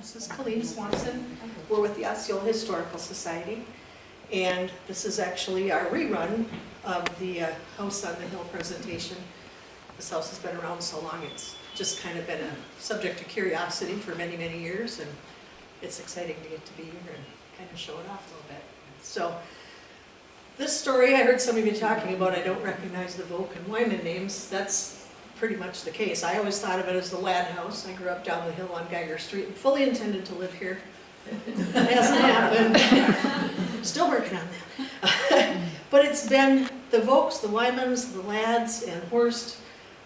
This is Colleen Swanson. We're with the Osceola Historical Society, and this is actually our rerun of the House on the Hill presentation. This house has been around so long, it's just kind of been a subject of curiosity for many, many years, and it's exciting to get to be here and kind of show it off a little bit. So, this story I heard some of you talking about, I don't recognize the Volk and Wyman names. That's pretty much the case. I always thought of it as the Ladd House. I grew up down the hill on Geiger Street and fully intended to live here. That hasn't happened. Still working on that. But it's been the Volks, the Wymans, the Ladds, and Horst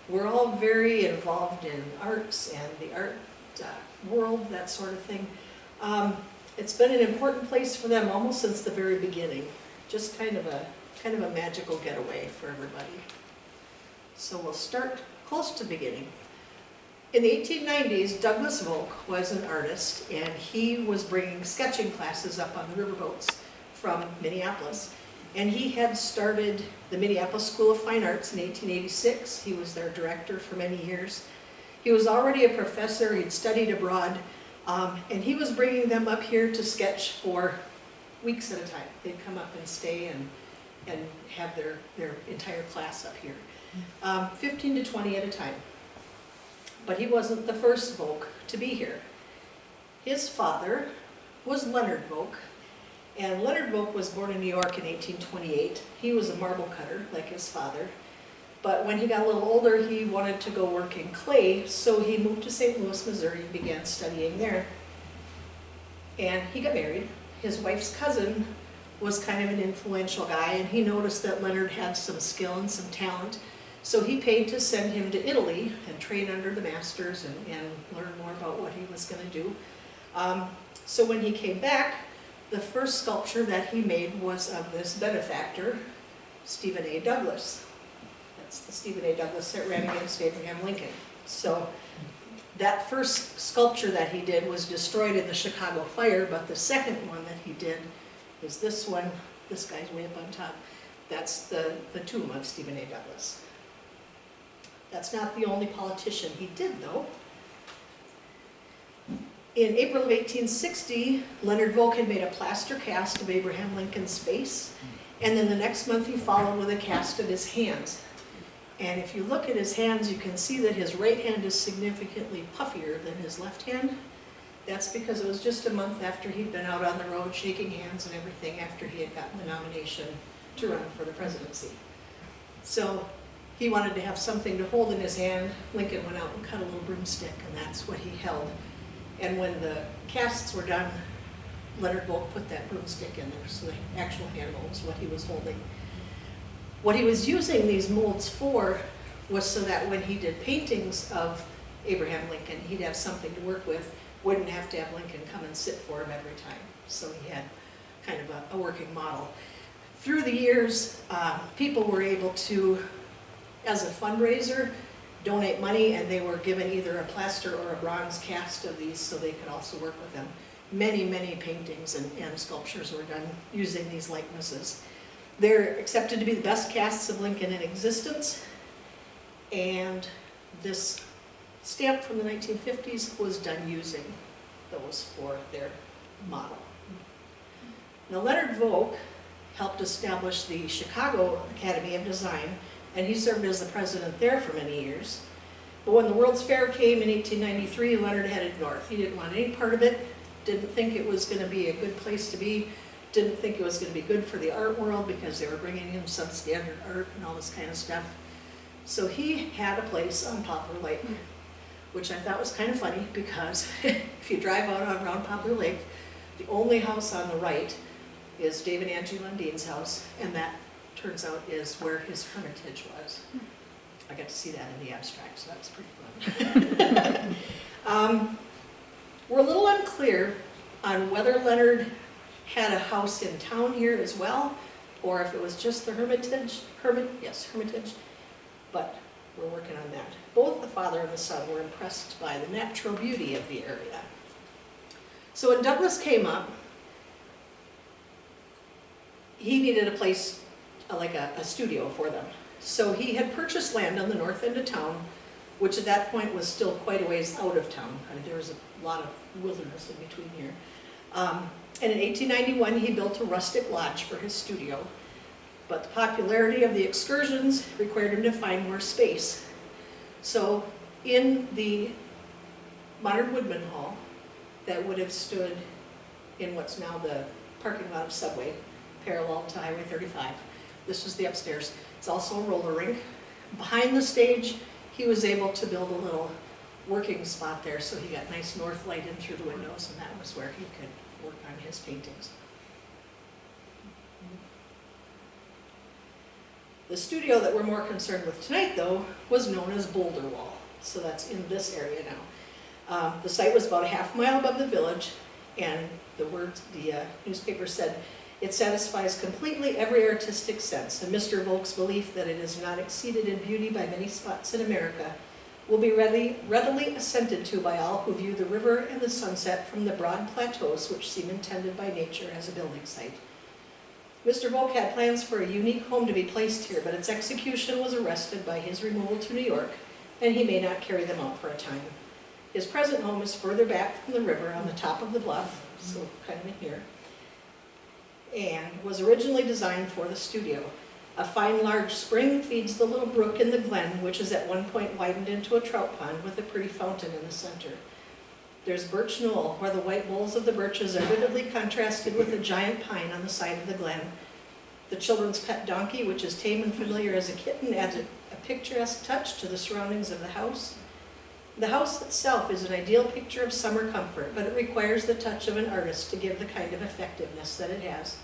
were all very involved in arts and the art world, that sort of thing. It's been an important place for them almost since the very beginning. Just kind of a magical getaway for everybody. So we'll start close to the beginning. In the 1890s, Douglas Volk was an artist, and he was bringing sketching classes up on the riverboats from Minneapolis. And he had started the Minneapolis School of Fine Arts in 1886. He was their director for many years. He was already a professor, he'd studied abroad, and he was bringing them up here to sketch for weeks at a time. They'd come up and stay and have their entire class up here. 15 to 20 at a time. But he wasn't the first Volk to be here. His father was Leonard Volk, and Leonard Volk was born in New York in 1828. He was a marble cutter, like his father, but when he got a little older, he wanted to go work in clay, so he moved to St. Louis, Missouri, and began studying there. And he got married. His wife's cousin was kind of an influential guy, and he noticed that Leonard had some skill and some talent. So he paid to send him to Italy and train under the masters and learn more about what he was going to do. So when he came back, the first sculpture that he made was of this benefactor, Stephen A. Douglas. That's the Stephen A. Douglas that ran against Abraham Lincoln. So that first sculpture that he did was destroyed in the Chicago fire, but the second one that he did is this one. This guy's way up on top. That's the tomb of Stephen A. Douglas. That's not the only politician he did, though. In April of 1860, Leonard Volk had made a plaster cast of Abraham Lincoln's face, and then the next month he followed with a cast of his hands. And if you look at his hands, you can see that his right hand is significantly puffier than his left hand. That's because it was just a month after he'd been out on the road shaking hands and everything after he had gotten the nomination to run for the presidency. So he wanted to have something to hold in his hand. Lincoln went out and cut a little broomstick, and that's what he held. And when the casts were done, Leonard Volk put that broomstick in there, so the actual hand mold was what he was holding. What he was using these molds for was so that when he did paintings of Abraham Lincoln, he'd have something to work with, wouldn't have to have Lincoln come and sit for him every time. So he had kind of a working model. Through the years, people were able to, as a fundraiser, donate money, and they were given either a plaster or a bronze cast of these so they could also work with them. Many, many paintings and sculptures were done using these likenesses. They're accepted to be the best casts of Lincoln in existence, and this stamp from the 1950s was done using those for their model. Now, Leonard Volk helped establish the Chicago Academy of Design, and he served as the president there for many years. But when the World's Fair came in 1893, Leonard headed north. He didn't want any part of it, didn't think it was going to be a good place to be, didn't think it was going to be good for the art world because they were bringing in substandard art and all this kind of stuff. So he had a place on Poplar Lake, which I thought was kind of funny because if you drive out around Poplar Lake, the only house on the right is David Angie Lundine's house, and that turns out is where his hermitage was. I got to see that in the abstract, so that was pretty fun. We're a little unclear on whether Leonard had a house in town here as well, or if it was just the hermitage, but we're working on that. Both the father and the son were impressed by the natural beauty of the area. So when Douglas came up, he needed a place like a studio for them. So he had purchased land on the north end of town which at that point was still quite a ways out of town. I mean, there was a lot of wilderness in between here. And in 1891, he built a rustic lodge for his studio. But the popularity of the excursions required him to find more space. So in the modern Woodman Hall, that would have stood in what's now the parking lot of Subway, parallel to Highway 35. This was the upstairs. It's also a roller rink. Behind the stage, he was able to build a little working spot there, so he got nice north light in through the windows, and that was where he could work on his paintings. The studio that we're more concerned with tonight, though, was known as Boulderwall, so that's in this area now. The site was about a half mile above the village, and the newspaper said, "It satisfies completely every artistic sense, and Mr. Volk's belief that it is not exceeded in beauty by many spots in America will be readily assented to by all who view the river and the sunset from the broad plateaus which seem intended by nature as a building site." Mr. Volk had plans for a unique home to be placed here, but its execution was arrested by his removal to New York, and he may not carry them out for a time. His present home is further back from the river on the top of the bluff, so kind of in here, and was originally designed for the studio. A fine large spring feeds the little brook in the glen, which is at one point widened into a trout pond with a pretty fountain in the center. There's Birch Knoll, where the white boles of the birches are vividly contrasted with a giant pine on the side of the glen. The children's pet donkey, which is tame and familiar as a kitten, adds a picturesque touch to the surroundings of the house. The house itself is an ideal picture of summer comfort, but it requires the touch of an artist to give the kind of effectiveness that it has.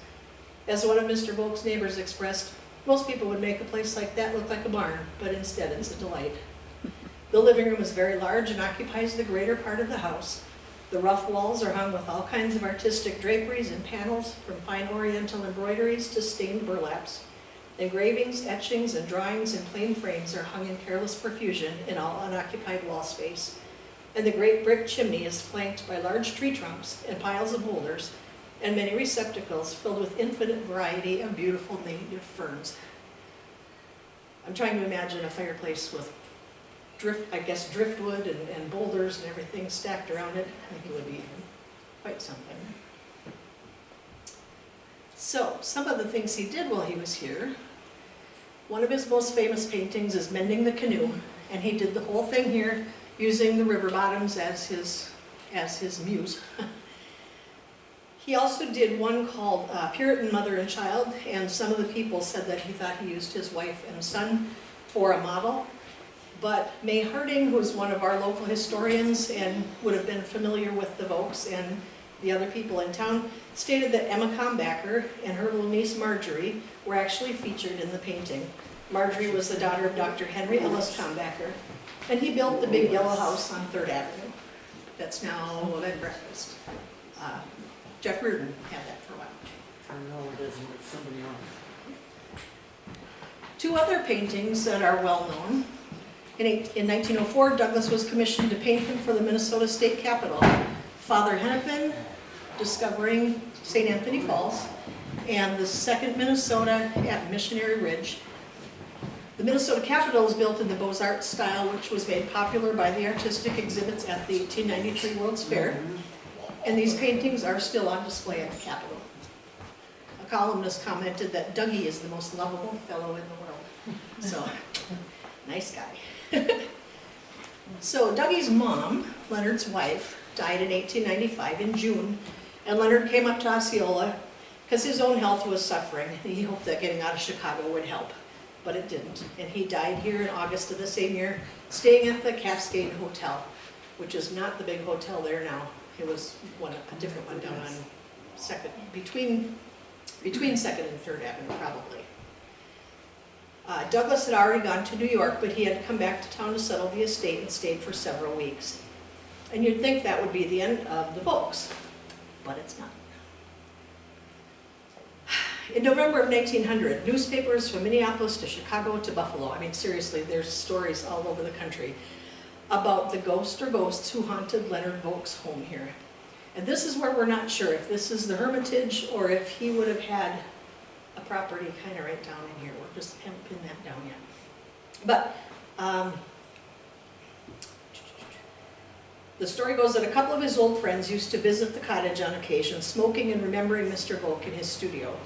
As one of Mr. Volk's neighbors expressed, most people would make a place like that look like a barn, but instead it's a delight. The living room is very large and occupies the greater part of the house. The rough walls are hung with all kinds of artistic draperies and panels, from fine oriental embroideries to stained burlaps. Engravings, etchings, and drawings in plain frames are hung in careless profusion in all unoccupied wall space. And the great brick chimney is flanked by large tree trunks and piles of boulders, and many receptacles filled with infinite variety of beautiful native ferns. I'm trying to imagine a fireplace with driftwood and boulders and everything stacked around it. I think it would be quite something. So, some of the things he did while he was here, one of his most famous paintings is Mending the Canoe, and he did the whole thing here using the river bottoms as his muse. He also did one called Puritan Mother and Child, and some of the people said that he thought he used his wife and son for a model. But May Harding, who is one of our local historians and would have been familiar with the Volks and the other people in town, stated that Emma Combacker and her little niece Marjorie were actually featured in the painting. Marjorie was the daughter of Dr. Henry Ellis Combacker, and he built the big yellow house on 3rd Avenue. That's now a bed and breakfast. Jeff Reardon had that for a while. I know it isn't, it's somebody else. Two other paintings that are well known. In 1904, Douglas was commissioned to paint him for the Minnesota State Capitol. Father Hennepin, Discovering St. Anthony Falls, and the 2nd Minnesota at Missionary Ridge. The Minnesota Capitol is built in the Beaux-Arts style, which was made popular by the artistic exhibits at the 1893 World's Fair. And these paintings are still on display at the Capitol. A columnist commented that Dougie is the most lovable fellow in the world. So, nice guy. So Dougie's mom, Leonard's wife, died in 1895 in June, and Leonard came up to Osceola because his own health was suffering. He hoped that getting out of Chicago would help, but it didn't. And he died here in August of the same year, staying at the Cascade Hotel, which is not the big hotel there now. It was a different one down on between 2nd and 3rd Avenue, probably. Douglas had already gone to New York, but he had come back to town to settle the estate and stayed for several weeks. And you'd think that would be the end of the Volks, but it's not. In November of 1900, newspapers from Minneapolis to Chicago to Buffalo, I mean seriously, there's stories all over the country about the ghost or ghosts who haunted Leonard Volk's home here. And this is where we're not sure if this is the Hermitage or if he would have had a property kind of right down in here. We just haven't pinned that down yet. But The story goes that a couple of his old friends used to visit the cottage on occasion, smoking and remembering Mr. Volk in his studio.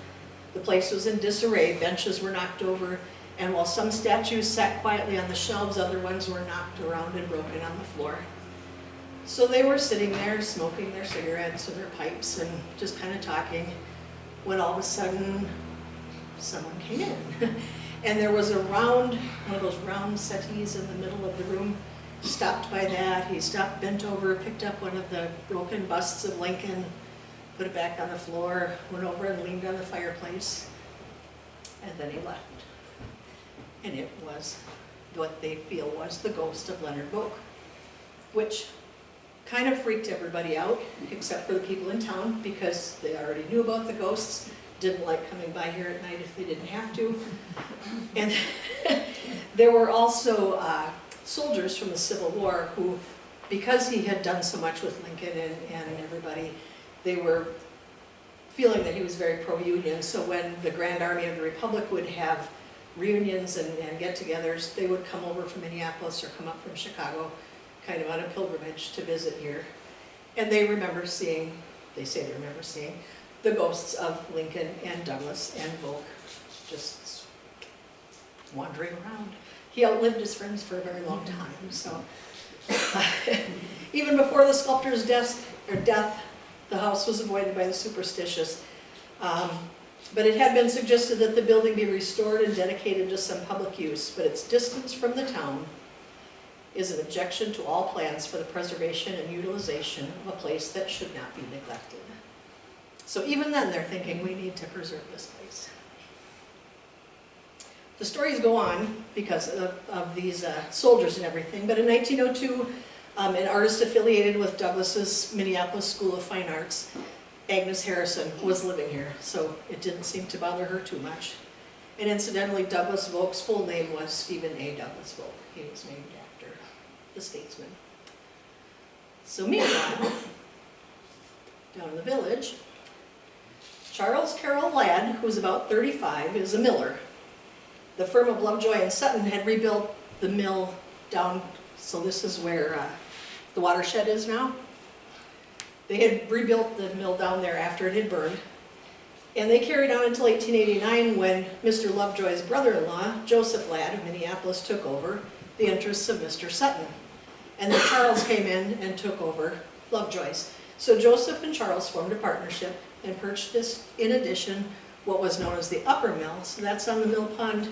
The place was in disarray, benches were knocked over, and while some statues sat quietly on the shelves, other ones were knocked around and broken on the floor. So they were sitting there smoking their cigarettes and their pipes and just kind of talking, when all of a sudden someone came in. And there was one of those round settees in the middle of the room. Stopped by that, he stopped, bent over, picked up one of the broken busts of Lincoln, put it back on the floor, went over and leaned on the fireplace, and then he left. And it was what they feel was the ghost of Leonard Volk, which kind of freaked everybody out, except for the people in town, because they already knew about the ghosts, didn't like coming by here at night if they didn't have to. And there were also soldiers from the Civil War who, because he had done so much with Lincoln and everybody, they were feeling that he was very pro-Union. So when the Grand Army of the Republic would have reunions and get-togethers, they would come over from Minneapolis or come up from Chicago, kind of on a pilgrimage to visit here. And they remember seeing, they say they remember seeing, the ghosts of Lincoln and Douglas and Volk just wandering around. He outlived his friends for a very long time, so. Even before the sculptor's death, the house was avoided by the superstitious. But it had been suggested that the building be restored and dedicated to some public use, but its distance from the town is an objection to all plans for the preservation and utilization of a place that should not be neglected. So even then they're thinking we need to preserve this place. The stories go on because of these soldiers and everything, but in 1902, an artist affiliated with Douglas's Minneapolis School of Fine Arts, Agnes Harrison, was living here, so it didn't seem to bother her too much. And incidentally, Douglas Volk's full name was Stephen A. Douglas Volk. He was named after the statesman. So meanwhile, down in the village, Charles Carroll Ladd, who's about 35, is a miller. The firm of Lovejoy and Sutton had rebuilt the mill down, so this is where the watershed is now. They had rebuilt the mill down there after it had burned. And they carried on until 1889 when Mr. Lovejoy's brother-in-law, Joseph Ladd of Minneapolis, took over the interests of Mr. Sutton. And then Charles came in and took over Lovejoy's. So Joseph and Charles formed a partnership and purchased, in addition, what was known as the upper mill. So that's on the mill pond,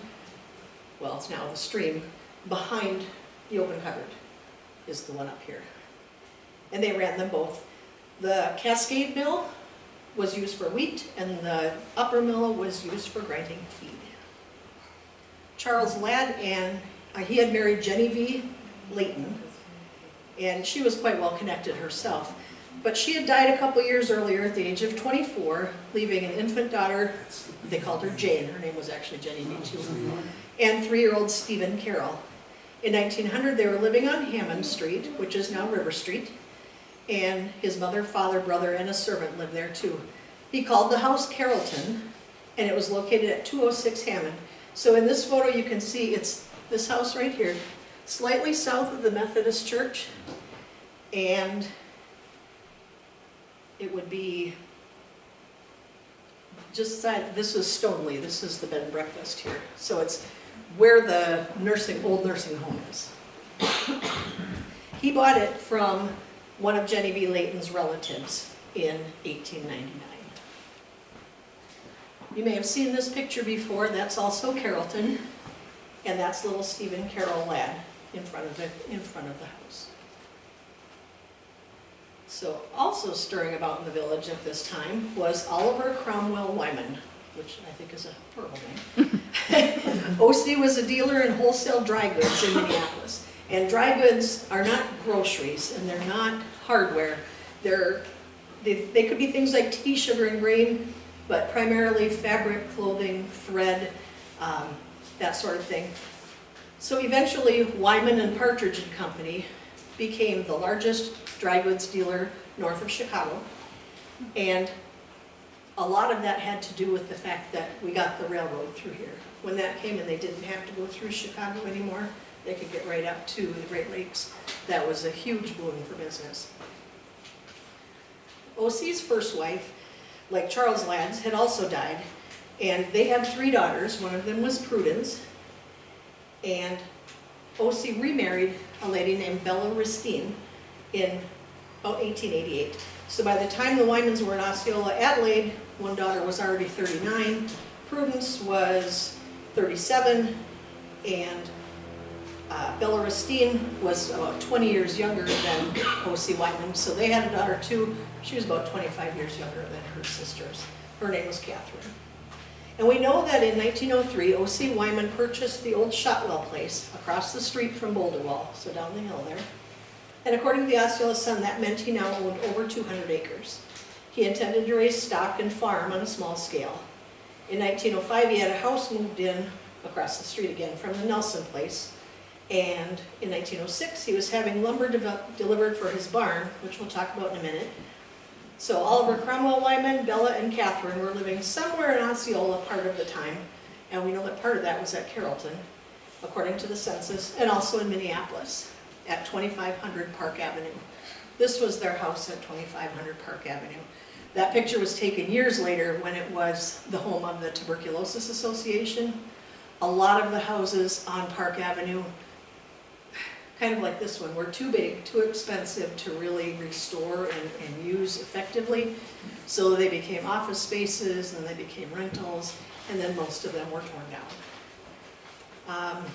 well, it's now the stream, behind the open cupboard is the one up here. And they ran them both. The Cascade mill was used for wheat, and the upper mill was used for grinding feed. Charles Ladd, he had married Jenny V. Layton, and she was quite well connected herself. But she had died a couple years earlier at the age of 24, leaving an infant daughter, they called her Jane, her name was actually Jenny V. too, and 3-year-old Stephen Carroll. In 1900, they were living on Hammond Street, which is now River Street, and his mother, father, brother, and a servant lived there too. He called the house Carrollton, and it was located at 206 Hammond. So in this photo you can see it's this house right here, slightly south of the Methodist Church, and it would be just side, this was Stoneleigh, this is the bed and breakfast here. So it's where the old nursing home is. He bought it from one of Jenny V. Layton's relatives in 1899. You may have seen this picture before. That's also Carrollton, and that's little Stephen Carroll Ladd in front of the house. So also stirring about in the village at this time was Oliver Cromwell Wyman, which I think is a horrible name. OC was a dealer in wholesale dry goods in Minneapolis. And dry goods are not groceries, and they're not hardware. They could be things like tea, sugar, and grain, but primarily fabric, clothing, thread, that sort of thing. So eventually, Wyman and Partridge and Company became the largest dry goods dealer north of Chicago. And a lot of that had to do with the fact that we got the railroad through here. When that came and they didn't have to go through Chicago anymore, They could get right up to the Great Lakes. That was a huge boon for business. O.C.'s first wife, like Charles Ladd's, had also died, and they had 3 daughters. One of them was Prudence, and O.C. remarried a lady named Bella Ristine in about 1888. So by the time the Wymans were in Osceola, Adelaide, one daughter was already 39, Prudence was 37, and Bella Ristine was about 20 years younger than O.C. Wyman, so they had a daughter too. She was about 25 years younger than her sisters. Her name was Catherine. And we know that in 1903, O.C. Wyman purchased the old Shotwell place across the street from Boulderwall, so down the hill there. And according to the Osceola Sun, that meant he now owned over 200 acres. He intended to raise stock and farm on a small scale. In 1905, he had a house moved in across the street again from the Nelson place. And in 1906, he was having lumber delivered for his barn, which we'll talk about in a minute. So Oliver Cromwell Wyman, Bella, and Catherine were living somewhere in Osceola part of the time. And we know that part of that was at Carrollton, according to the census, and also in Minneapolis at 2500 Park Avenue. This was their house at 2500 Park Avenue. That picture was taken years later when it was the home of the Tuberculosis Association. A lot of the houses on Park Avenue, kind of like this one, were too big, too expensive to really restore and use effectively. So they became office spaces, and then they became rentals, and then most of them were torn down.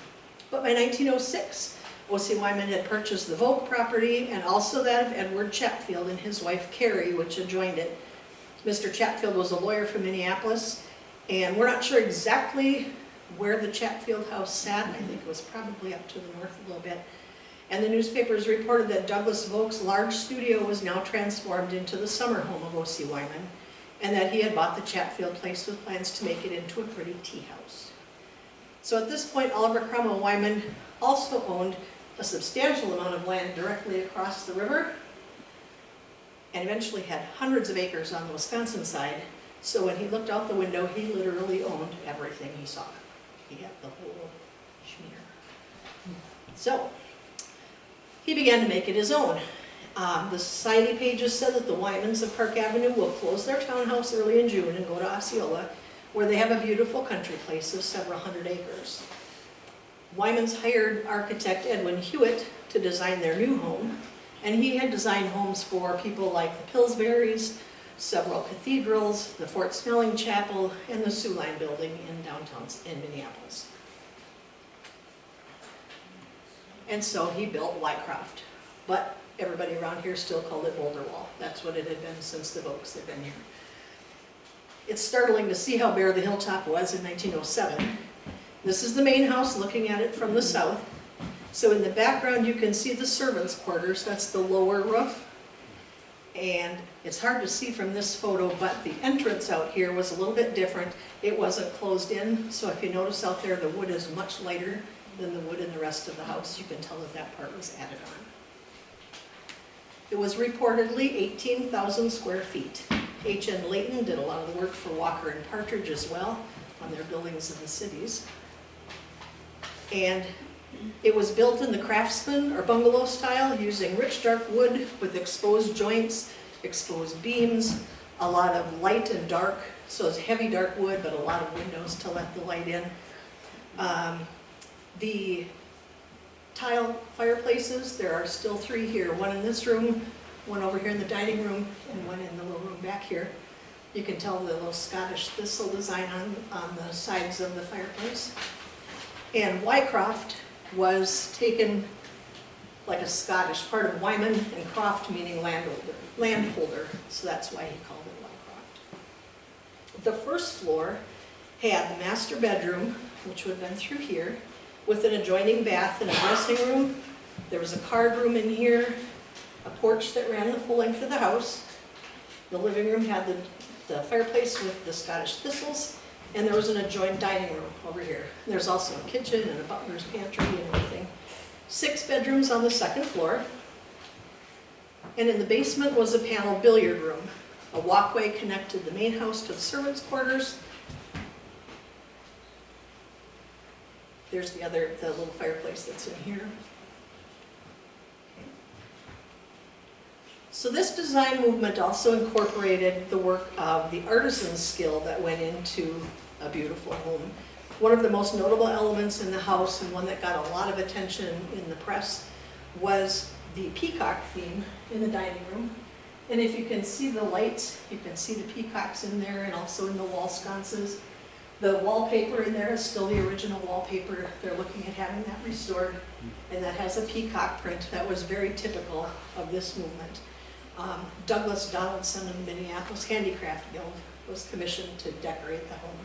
But by 1906, O.C. Wyman had purchased the Volk property and also that of Edward Chatfield and his wife Carrie, which adjoined it. Mr. Chatfield was a lawyer from Minneapolis, and we're not sure exactly where the Chatfield house sat. I think it was probably up to the north a little bit. And the newspapers reported that Douglas Volk's large studio was now transformed into the summer home of O.C. Wyman, and that he had bought the Chatfield place with plans to make it into a pretty tea house. So at this point, Oliver Cromwell Wyman also owned a substantial amount of land directly across the river, and eventually had hundreds of acres on the Wisconsin side. So when he looked out the window, he literally owned everything he saw. He had the whole schmear. So he began to make it his own. The society pages said that the Wymans of Park Avenue will close their townhouse early in June and go to Osceola, where they have a beautiful country place of several hundred acres. Wymans hired architect Edwin Hewitt to design their new home, and he had designed homes for people like the Pillsburys, several cathedrals, the Fort Snelling Chapel, and the Sioux Line building in downtown in Minneapolis. And so he built Wycroft, but everybody around here still called it Boulderwall. That's what it had been since the Volks had been here. It's startling to see how bare the hilltop was in 1907. This is the main house, looking at it from the south. So in the background you can see the servants' quarters. That's the lower roof. And it's hard to see from this photo, but the entrance out here was a little bit different. It wasn't closed in, so if you notice out there, the wood is much lighter than the wood in the rest of the house. You can tell that that part was added on. It was reportedly 18,000 square feet. H.N. Layton did a lot of the work for Walker and Partridge as well on their buildings in the cities. And it was built in the craftsman or bungalow style, using rich dark wood with exposed joints, exposed beams, a lot of light and dark. So it's heavy dark wood, but a lot of windows to let the light in. The tile fireplaces, there are still 3 here. One in this room, one over here in the dining room, and one in the little room back here. You can tell the little Scottish thistle design on the sides of the fireplace. And Wycroft was taken like a Scottish, part of Wyman, and Croft meaning landholder, so that's why he called it Wycroft. The first floor had the master bedroom, which would have been through here, with an adjoining bath and a dressing room. There was a card room in here, a porch that ran the full length of the house. The living room had the fireplace with the Scottish thistles, and there was an adjoined dining room over here. There's also a kitchen and a butler's pantry and everything. 6 bedrooms on the second floor. And in the basement was a paneled billiard room. A walkway connected the main house to the servants' quarters. There's the little fireplace that's in here. So this design movement also incorporated the work of the artisan skill that went into a beautiful home. One of the most notable elements in the house, and one that got a lot of attention in the press, was the peacock theme in the dining room. And if you can see the lights, you can see the peacocks in there, and also in the wall sconces. The wallpaper in there is still the original wallpaper. They're looking at having that restored, and that has a peacock print that was very typical of this movement. Douglas Donaldson of the Minneapolis Handicraft Guild was commissioned to decorate the home.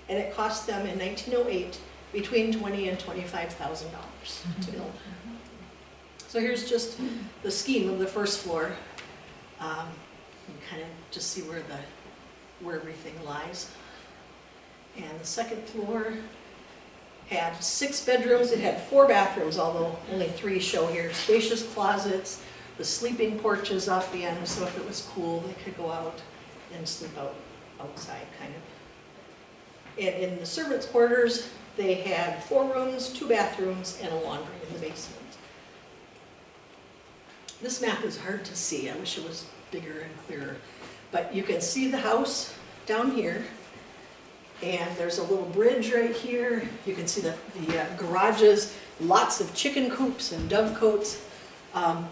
And it cost them in 1908 between $20,000 and $25,000 to build. So here's just the scheme of the first floor. You can kind of just see where everything lies. And the second floor had 6 bedrooms. It had 4 bathrooms, although only 3 show here. Spacious closets, the sleeping porches off the end, so if it was cool, they could go out and sleep outside, kind of. And in the servants' quarters, they had 4 rooms, 2 bathrooms, and a laundry in the basement. This map is hard to see. I wish it was bigger and clearer. But you can see the house down here. And there's a little bridge right here. You can see the garages, lots of chicken coops and dovecotes.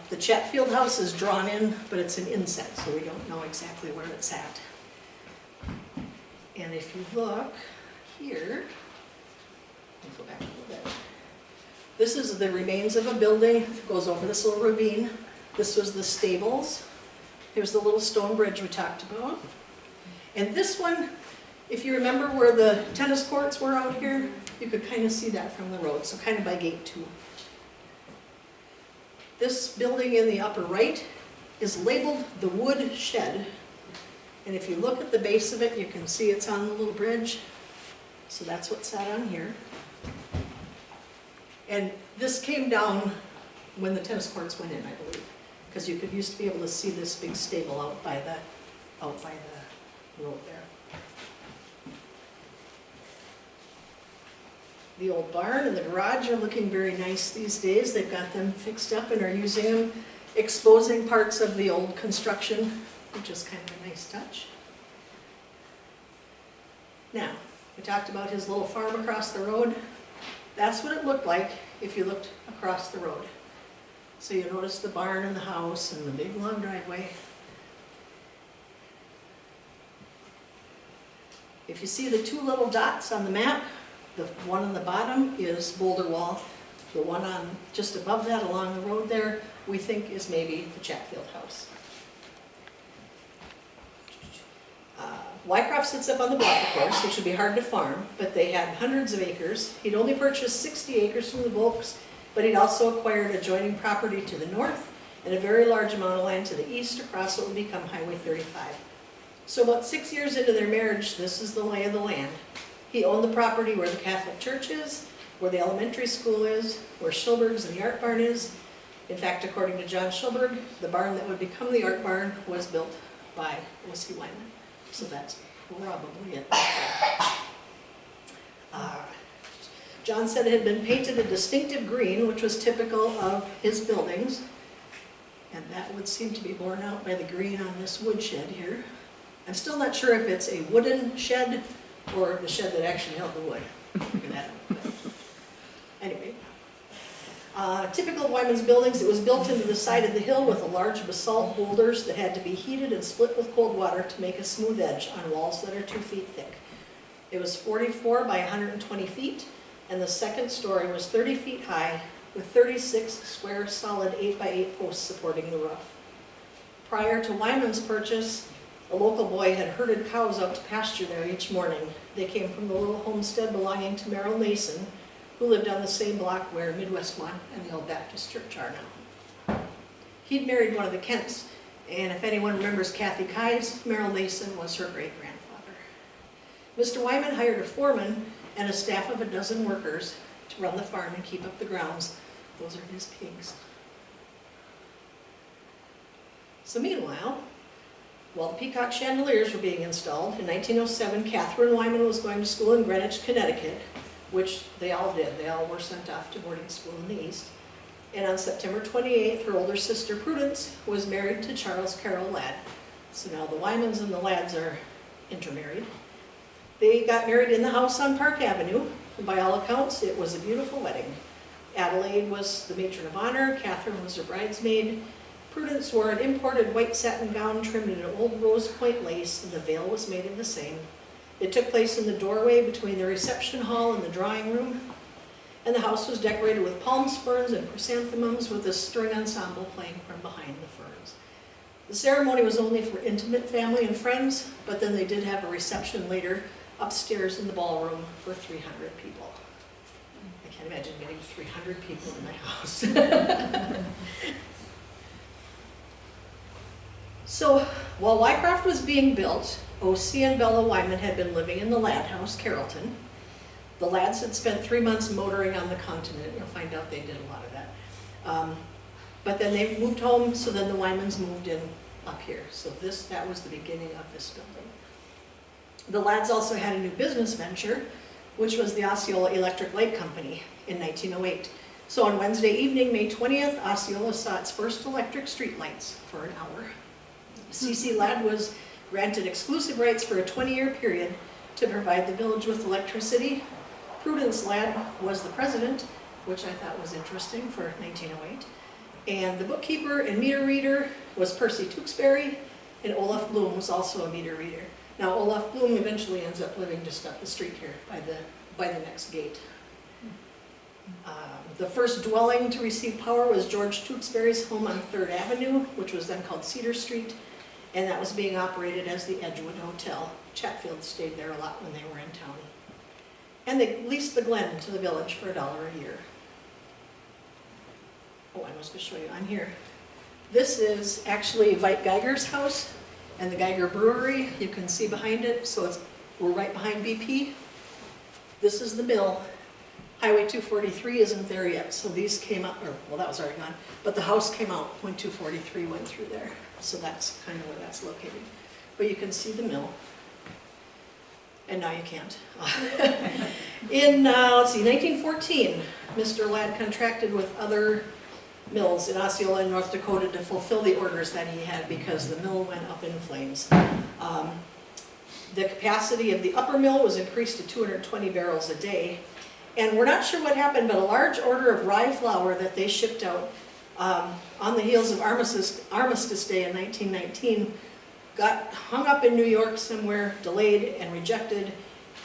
The Chatfield house is drawn in, but it's an inset, so we don't know exactly where it's at. And if you look here, let me go back a little bit. This is the remains of a building. It goes over this little ravine. This was the stables. Here's the little stone bridge we talked about. And this one, if you remember where the tennis courts were out here, you could kind of see that from the road, so kind of by gate 2. This building in the upper right is labeled the wood shed. And if you look at the base of it, you can see it's on the little bridge. So that's what's sat on here. And this came down when the tennis courts went in, I believe, because you used to be able to see this big stable out by the road there. The old barn and the garage are looking very nice these days. They've got them fixed up and are using them, exposing parts of the old construction, which is kind of a nice touch. Now, we talked about his little farm across the road. That's what it looked like if you looked across the road. So you notice the barn and the house and the big long driveway. If you see the 2 little dots on the map, the one on the bottom is Boulderwall. The one on just above that along the road there, we think is maybe the Chatfield house. Wycroft sits up on the bluff, of course, which would be hard to farm, but they had hundreds of acres. He'd only purchased 60 acres from the Volks, but he'd also acquired adjoining property to the north and a very large amount of land to the east across what would become Highway 35. So about 6 years into their marriage, this is the lay of the land. He owned the property where the Catholic Church is, where the elementary school is, where Schilberg's and the art barn is. In fact, according to John Schilberg, the barn that would become the art barn was built by Osceola Wisconsin. So that's probably it. John said it had been painted a distinctive green, which was typical of his buildings. And that would seem to be borne out by the green on this wood shed here. I'm still not sure if it's a wooden shed or the shed that actually held the wood. Look at that. Anyway, typical of Wyman's buildings, it was built into the side of the hill with large basalt boulders that had to be heated and split with cold water to make a smooth edge on walls that are 2 feet thick. It was 44 by 120 feet, and the second story was 30 feet high with 36 square solid 8 by 8 posts supporting the roof. Prior to Wyman's purchase, a local boy had herded cows out to pasture there each morning. They came from the little homestead belonging to Merrill Mason, who lived on the same block where Midwest One and the Old Baptist Church are now. He'd married one of the Kents, and if anyone remembers Kathy Kies, Merrill Mason was her great-grandfather. Mr. Wyman hired a foreman and a staff of 12 workers to run the farm and keep up the grounds. Those are his pigs. So meanwhile, while the peacock chandeliers were being installed, in 1907, Catherine Wyman was going to school in Greenwich, Connecticut, which they all did. They all were sent off to boarding school in the East. And on September 28th, her older sister Prudence was married to Charles Carroll Ladd. So now the Wymans and the Ladds are intermarried. They got married in the house on Park Avenue. And by all accounts, it was a beautiful wedding. Adelaide was the matron of honor, Catherine was her bridesmaid. Prudence wore an imported white satin gown trimmed in an old rose point lace, and the veil was made of the same. It took place in the doorway between the reception hall and the drawing room, and the house was decorated with palm ferns and chrysanthemums with a string ensemble playing from behind the ferns. The ceremony was only for intimate family and friends, but then they did have a reception later upstairs in the ballroom for 300 people. I can't imagine getting 300 people in my house. So while Wycroft was being built, O.C. and Bella Wyman had been living in the Ladd house, Carrollton. The Ladds had spent 3 months motoring on the continent. You'll find out they did a lot of that. But then they moved home, so then the Wymans moved in up here. So that was the beginning of this building. The Ladds also had a new business venture, which was the Osceola Electric Light Company in 1908. So on Wednesday evening, May 20th, Osceola saw its first electric street lights for an hour. C.C. Ladd was granted exclusive rights for a 20-year period to provide the village with electricity. Prudence Ladd was the president, which I thought was interesting for 1908. And the bookkeeper and meter reader was Percy Tewksbury, and Olaf Bloom was also a meter reader. Now Olaf Bloom eventually ends up living just up the street here by the next gate. The first dwelling to receive power was George Tewksbury's home on 3rd Avenue, which was then called Cedar Street, and that was being operated as the Edgewood Hotel. Chatfield stayed there a lot when they were in town. And they leased the Glen to the village for $1 a year. Oh, I was going to show you on here. This is actually Veit Geiger's house and the Geiger Brewery. You can see behind it, so we're right behind BP. This is the mill. Highway 243 isn't there yet, so these came out, well, that was already gone, but the house came out when 243 went through there. So that's kind of where that's located. But you can see the mill. And now you can't. In, let's see, 1914, Mr. Ladd contracted with other mills in Osceola and North Dakota to fulfill the orders that he had because the mill went up in flames. The capacity of the upper mill was increased to 220 barrels a day. And we're not sure what happened, but a large order of rye flour that they shipped out on the heels of Armistice Day in 1919 got hung up in New York somewhere, delayed and rejected,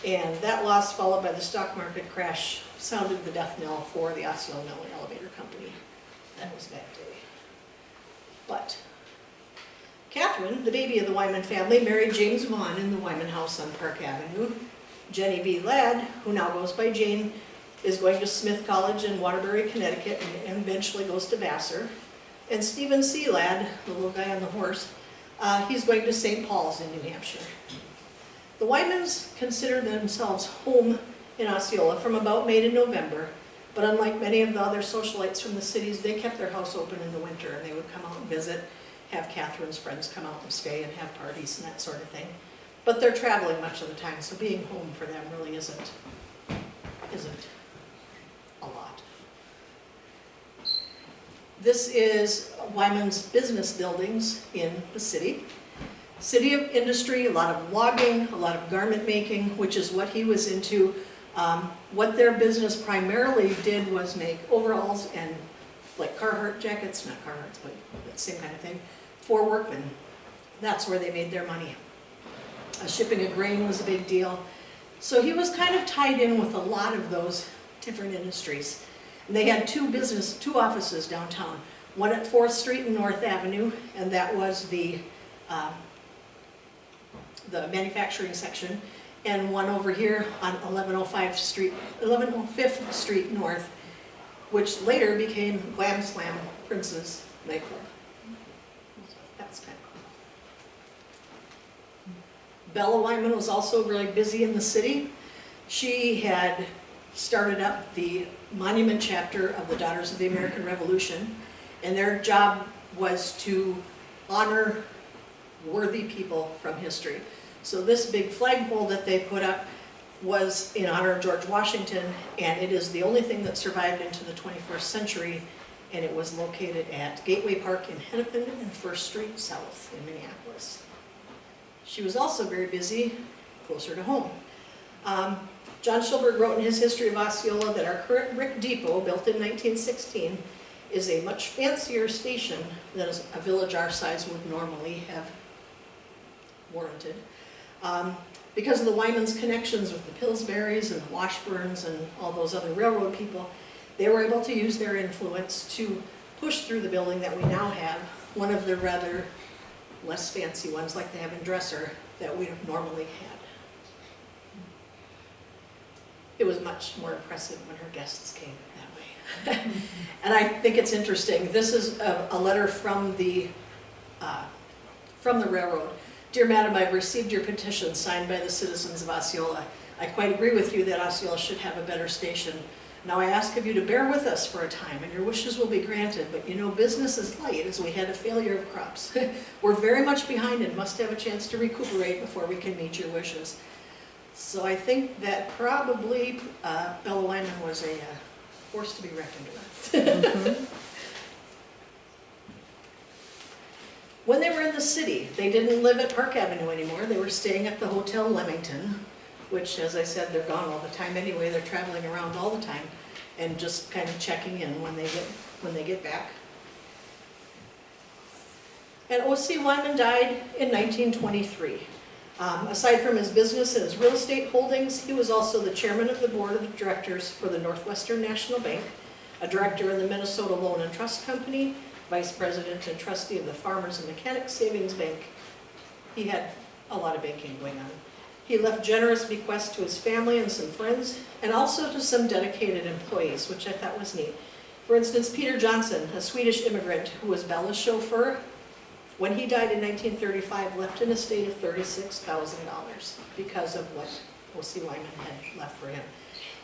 and that loss followed by the stock market crash sounded the death knell for the Osceola Mill and Elevator Company. That was that day. But Catherine, the baby of the Wyman family, married James Vaughn in the Wyman house on Park Avenue. Jenny B. Ladd, who now goes by Jane, is going to Smith College in Waterbury, Connecticut, and eventually goes to Vassar. And Stephen C. Ladd, the little guy on the horse, he's going to St. Paul's in New Hampshire. The Wymans consider themselves home in Osceola from about May to November, but unlike many of the other socialites from the cities, they kept their house open in the winter, and they would come out and visit, have Catherine's friends come out and stay and have parties and that sort of thing. But they're traveling much of the time, so being home for them really isn't a lot. This is Wyman's business buildings in the city. City of industry, a lot of logging, a lot of garment making, which is what he was into. What their business primarily did was make overalls and like Carhartt jackets, not Carhartts, but the same kind of thing, for workmen. That's where they made their money. Shipping of grain was a big deal. So he was kind of tied in with a lot of those different industries. And they had two offices downtown. One at 4th Street and North Avenue, and that was the manufacturing section. And one over here on 1105th Street North, which later became Glam Slam Prince's nightclub. That's kind of cool. Bella Wyman was also really busy in the city. She had started up the monument chapter of the Daughters of the American Revolution, and their job was to honor worthy people from history. So this big flagpole that they put up was in honor of George Washington, and it is the only thing that survived into the 21st century, and it was located at Gateway Park in Hennepin and 1st Street South in Minneapolis. She was also very busy closer to home. John Schulberg wrote in his History of Osceola that our current brick depot, built in 1916, is a much fancier station than a village our size would normally have warranted. Because of the Wyman's connections with the Pillsburys and the Washburns and all those other railroad people, they were able to use their influence to push through the building that we now have, one of the rather less fancy ones like they have in Dresser that we have normally had. It was much more impressive when her guests came that way. And I think it's interesting. This is a letter from the railroad. Dear Madam, I've received your petition signed by the citizens of Osceola. I quite agree with you that Osceola should have a better station. Now I ask of you to bear with us for a time, and your wishes will be granted, but you know business is light as we had a failure of crops. We're very much behind and must have a chance to recuperate before we can meet your wishes. So I think that probably Bella Wyman was a force to be reckoned with. When they were in the city, they didn't live at Park Avenue anymore. They were staying at the Hotel Leamington, which, as I said, they're gone all the time anyway. They're traveling around all the time and just kind of checking in when they get back. And O.C. Wyman died in 1923. Aside from his business and his real estate holdings, he was also the chairman of the board of directors for the Northwestern National Bank, a director in the Minnesota Loan and Trust Company, vice president and trustee of the Farmers and Mechanics Savings Bank. He had a lot of banking going on. He left generous bequests to his family and some friends, and also to some dedicated employees, which I thought was neat. For instance, Peter Johnson, a Swedish immigrant who was Bella's chauffeur, when he died in 1935, left an estate of $36,000 because of what O.C. Wyman had left for him.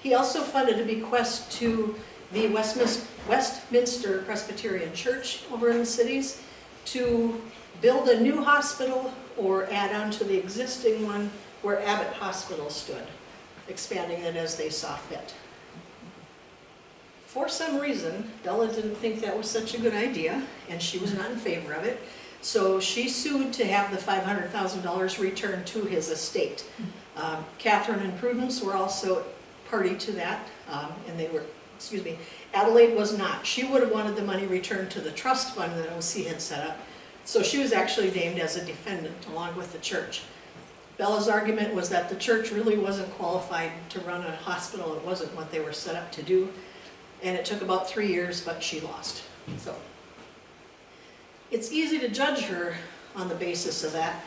He also funded a bequest to the Westminster Presbyterian Church over in the cities to build a new hospital or add on to the existing one where Abbott Hospital stood, expanding it as they saw fit. For some reason, Bella didn't think that was such a good idea, and she was not in favor of it, so she sued to have the $500,000 returned to his estate. Catherine and Prudence were also party to that, and they were, Adelaide was not. She would have wanted the money returned to the trust fund that O.C. had set up, so she was actually named as a defendant along with the church. Bella's argument was that the church really wasn't qualified to run a hospital. It wasn't what they were set up to do, and it took about 3 years, but she lost. So it's easy to judge her on the basis of that,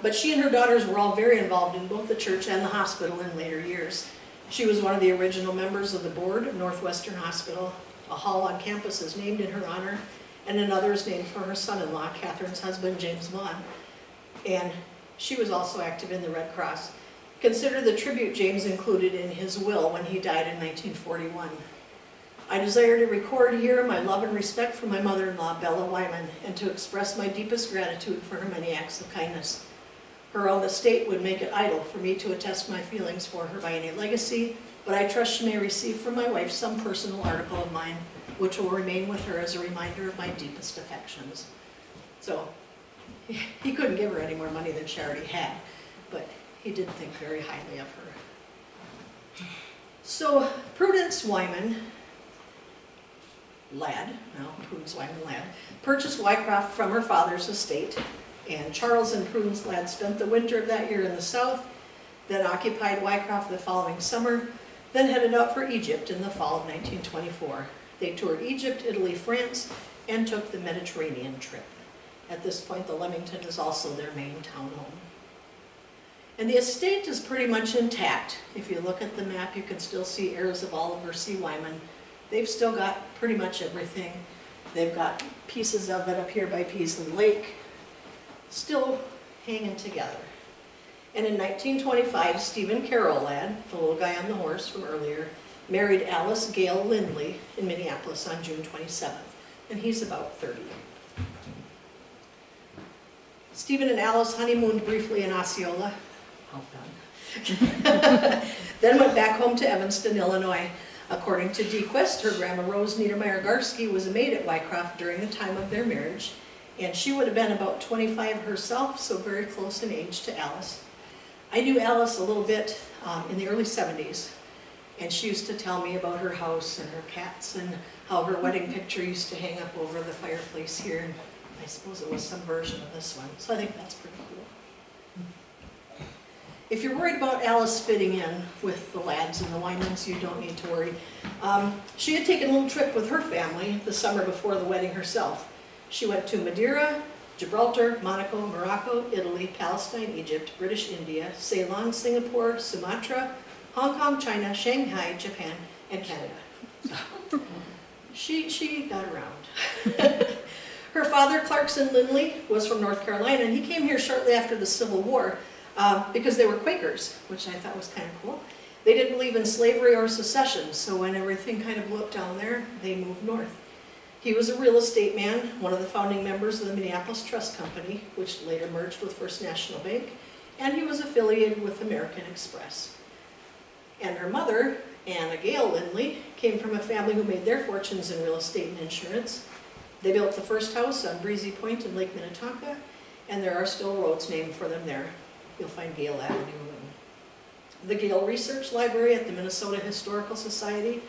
but she and her daughters were all very involved in both the church and the hospital in later years. She was one of the original members of the board of Northwestern Hospital. A hall on campus is named in her honor, and another is named for her son-in-law, Catherine's husband, James Vaughn. And she was also active in the Red Cross. Consider the tribute James included in his will when he died in 1941. I desire to record here my love and respect for my mother-in-law, Bella Wyman, and to express my deepest gratitude for her many acts of kindness. Her own estate would make it idle for me to attest my feelings for her by any legacy, but I trust she may receive from my wife some personal article of mine, which will remain with her as a reminder of my deepest affections. So, he couldn't give her any more money than she already had, but he did think very highly of her. So, Prudence Wyman, Prudence Wyman Ladd, purchased Wycroft from her father's estate, and Charles and Prudence Ladd spent the winter of that year in the south, then occupied Wycroft the following summer, then headed out for Egypt in the fall of 1924. They toured Egypt, Italy, France, and took the Mediterranean trip. At this point, the Leamington is also their main town home. And the estate is pretty much intact. If you look at the map, you can still see heirs of Oliver C. Wyman. They've still got pretty much everything. They've got pieces of it up here by Peaslee Lake, still hanging together. And in 1925, Stephen Carroll Ladd, the little guy on the horse from earlier, married Alice Gale Lindley in Minneapolis on June 27th, and he's about 30. Stephen and Alice honeymooned briefly in Osceola, Then went back home to Evanston, Illinois. According to Dequest, her grandma Rose Niedermeyer-Garski was a maid at Wycroft during the time of their marriage, and she would have been about 25 herself, so very close in age to Alice. I knew Alice a little bit in the early 70s, and she used to tell me about her house and her cats and how her wedding picture used to hang up over the fireplace here, and I suppose it was some version of this one, so I think that's pretty cool. If you're worried about Alice fitting in with the lads and the Wymans, you don't need to worry. She had taken a little trip with her family the summer before the wedding herself. She went to Madeira, Gibraltar, Monaco, Morocco, Italy, Palestine, Egypt, British India, Ceylon, Singapore, Sumatra, Hong Kong, China, Shanghai, Japan, and Canada. So, she got around. Her father, Clarkson Lindley, was from North Carolina, and he came here shortly after the Civil War because they were Quakers, which I thought was kind of cool. They didn't believe in slavery or secession, so when everything kind of blew up down there, they moved north. He was a real estate man, one of the founding members of the Minneapolis Trust Company, which later merged with First National Bank, and he was affiliated with American Express. And her mother, Anna Gale Lindley, came from a family who made their fortunes in real estate and insurance. They built the first house on Breezy Point in Lake Minnetonka, and there are still roads named for them there. You'll find Gale Avenue. The Gale Research Library at the Minnesota Historical Society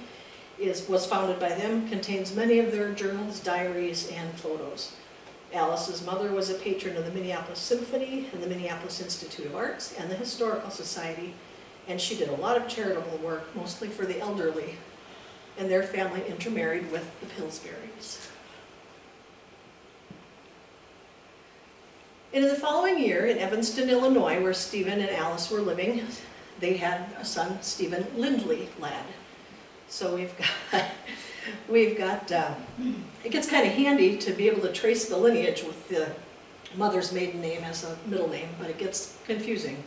was founded by them, contains many of their journals, diaries, and photos. Alice's mother was a patron of the Minneapolis Symphony and the Minneapolis Institute of Arts and the Historical Society, and she did a lot of charitable work, mostly for the elderly, and their family intermarried with the Pillsburys. And in the following year, in Evanston, Illinois, where Stephen and Alice were living, they had a son, Stephen Lindley Ladd. So we've got it gets kind of handy to be able to trace the lineage with the mother's maiden name as a middle name, but it gets confusing.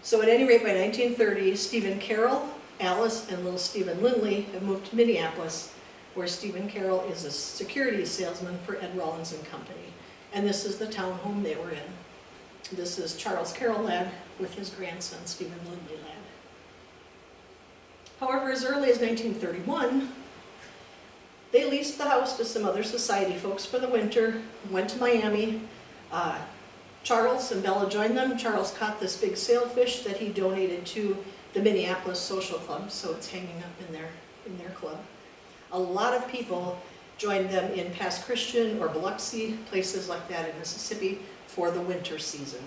So at any rate, by 1930, Stephen Carroll, Alice, and little Stephen Lindley have moved to Minneapolis, where Stephen Carroll is a securities salesman for Ed Rollins and Company. And this is the townhome they were in. This is Charles Carroll Ladd with his grandson, Stephen Lindley Ladd. However, as early as 1931, they leased the house to some other society folks for the winter, went to Miami. Charles and Bella joined them. Charles caught this big sailfish that he donated to the Minneapolis Social Club, so it's hanging up in their club. A lot of people joined them in Pass Christian or Biloxi, places like that in Mississippi, for the winter season.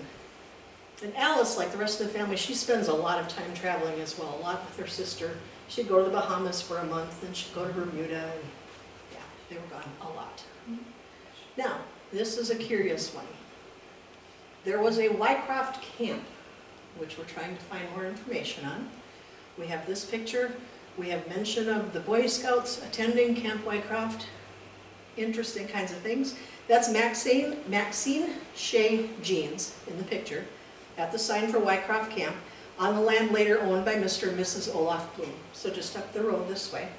And Alice, like the rest of the family, she spends a lot of time traveling as well, a lot with her sister. She'd go to the Bahamas for a month, and she'd go to Bermuda, and yeah, they were gone a lot. Now, this is a curious one. There was a Wycroft camp, which we're trying to find more information on. We have this picture. We have mention of the Boy Scouts attending Camp Wycroft. Interesting kinds of things. That's Maxine Shea Jeans in the picture at the sign for Wycroft Camp on the land later owned by Mr. and Mrs. Olaf Bloom. So just up the road this way.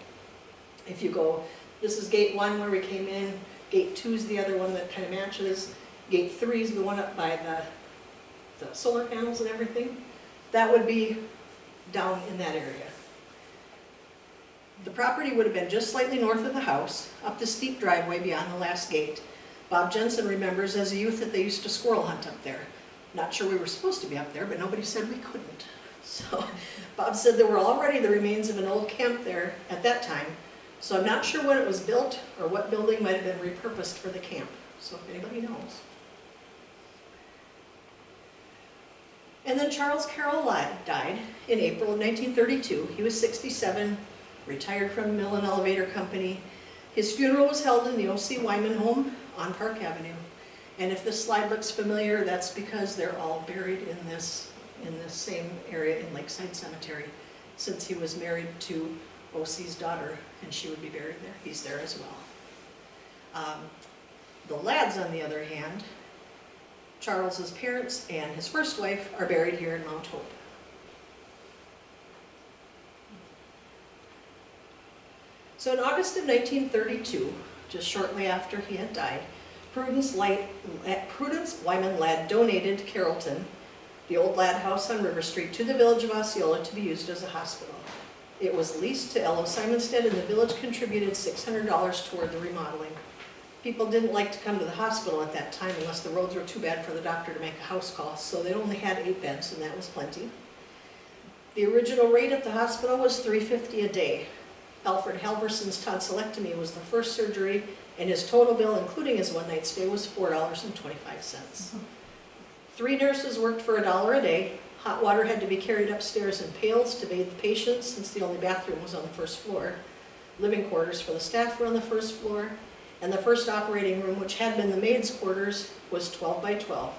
If you go, this is gate 1 where we came in, gate 2 is the other one that kind of matches, gate 3 is the one up by the solar panels and everything. That would be down in that area. The property would have been just slightly north of the house, up the steep driveway beyond the last gate. Bob Jensen remembers as a youth that they used to squirrel hunt up there. Not sure we were supposed to be up there, but nobody said we couldn't. So Bob said there were already the remains of an old camp there at that time. So I'm not sure when it was built or what building might have been repurposed for the camp. So if anybody knows. And then Charles Carroll Ladd died in April of 1932. He was 67. Retired from the Mill and Elevator Company. His funeral was held in the O.C. Wyman home on Park Avenue. And if this slide looks familiar, that's because they're all buried in this same area in Lakeside Cemetery, since he was married to O.C.'s daughter, and she would be buried there. He's there as well. The Ladds, on the other hand, Charles's parents and his first wife are buried here in Mount Hope. So in August of 1932, just shortly after he had died, Prudence Wyman Ladd donated Carrollton the old lad house on River Street to the village of Osceola to be used as a hospital. It was leased to L.O. Simonstead, and the village contributed $600 toward the remodeling. People didn't like to come to the hospital at that time unless the roads were too bad for the doctor to make a house call, so they only had 8 beds, and that was plenty. The original rate at the hospital was $350 a day. Alfred Halverson's tonsillectomy was the first surgery, and his total bill, including his one-night stay, was $4.25. 3 nurses worked for $1 a day. Hot water had to be carried upstairs in pails to bathe the patients, since the only bathroom was on the first floor. Living quarters for the staff were on the first floor, and the first operating room, which had been the maids' quarters, was 12 by 12.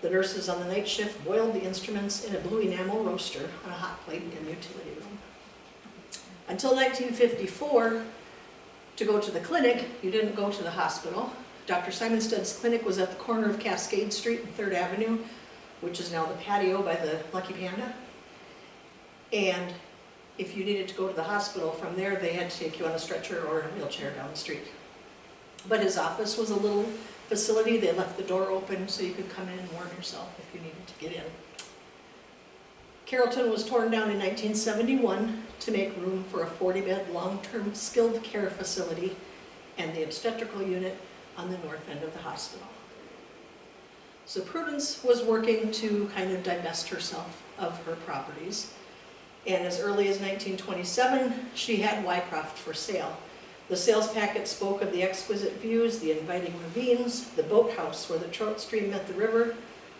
The nurses on the night shift boiled the instruments in a blue enamel roaster on a hot plate in the utility room. Until 1954, to go to the clinic, you didn't go to the hospital. Dr. Simonstead's clinic was at the corner of Cascade Street and 3rd Avenue, which is now the patio by the Lucky Panda. And if you needed to go to the hospital from there, they had to take you on a stretcher or a wheelchair down the street. But his office was a little facility. They left the door open so you could come in and warm yourself if you needed to get in. Carrollton was torn down in 1971 to make room for a 40-bed long-term skilled care facility and the obstetrical unit on the north end of the hospital. So Prudence was working to kind of divest herself of her properties, and as early as 1927, she had Wycroft for sale. The sales packet spoke of the exquisite views, the inviting ravines, the boathouse where the trout stream met the river,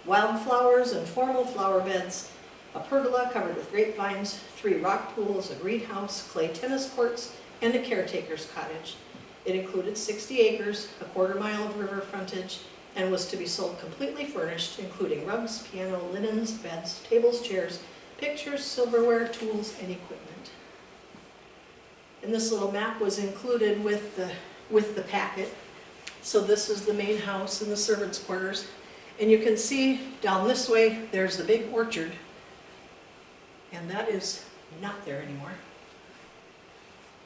wildflowers and formal flower beds, a pergola covered with grapevines, 3 rock pools, a greenhouse, clay tennis courts, and a caretaker's cottage. It included 60 acres, a quarter-mile of river frontage, and was to be sold completely furnished, including rugs, piano, linens, beds, tables, chairs, pictures, silverware, tools, and equipment. And this little map was included with the packet. So this is the main house and the servants' quarters. And you can see down this way, there's the big orchard. And that is not there anymore.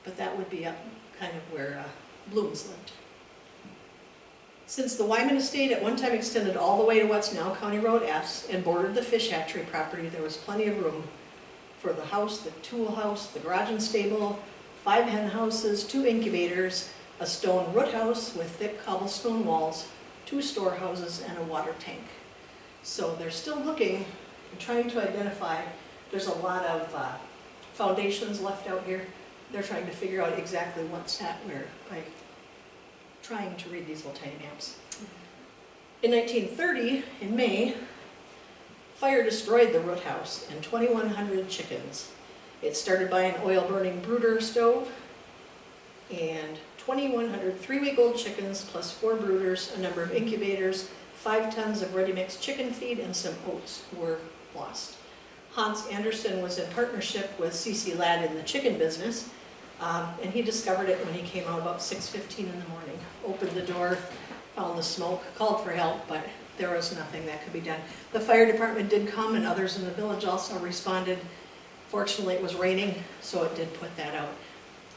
But that would be up kind of where Blooms lived. Since the Wyman estate at one time extended all the way to what's now County Road S and bordered the fish hatchery property, there was plenty of room for the house, the tool house, the garage and stable, 5 hen houses, 2 incubators, a stone root house with thick cobblestone walls, 2 storehouses, and a water tank. So they're still looking and trying to identify. There's a lot of foundations left out here. They're trying to figure out exactly what's at where by trying to read these little tiny maps. In 1930, in May, fire destroyed the root house and 2,100 chickens. It started by an oil-burning brooder stove, and 2,100 3-week-old chickens plus 4 brooders, a number of incubators, 5 tons of ready-mixed chicken feed, and some oats were lost. Hans Anderson was in partnership with C.C. Ladd in the chicken business, and he discovered it when he came out about 6:15 in the morning. Opened the door, found the smoke, called for help, but there was nothing that could be done. The fire department did come, and others in the village also responded. Fortunately, it was raining, so it did put that out.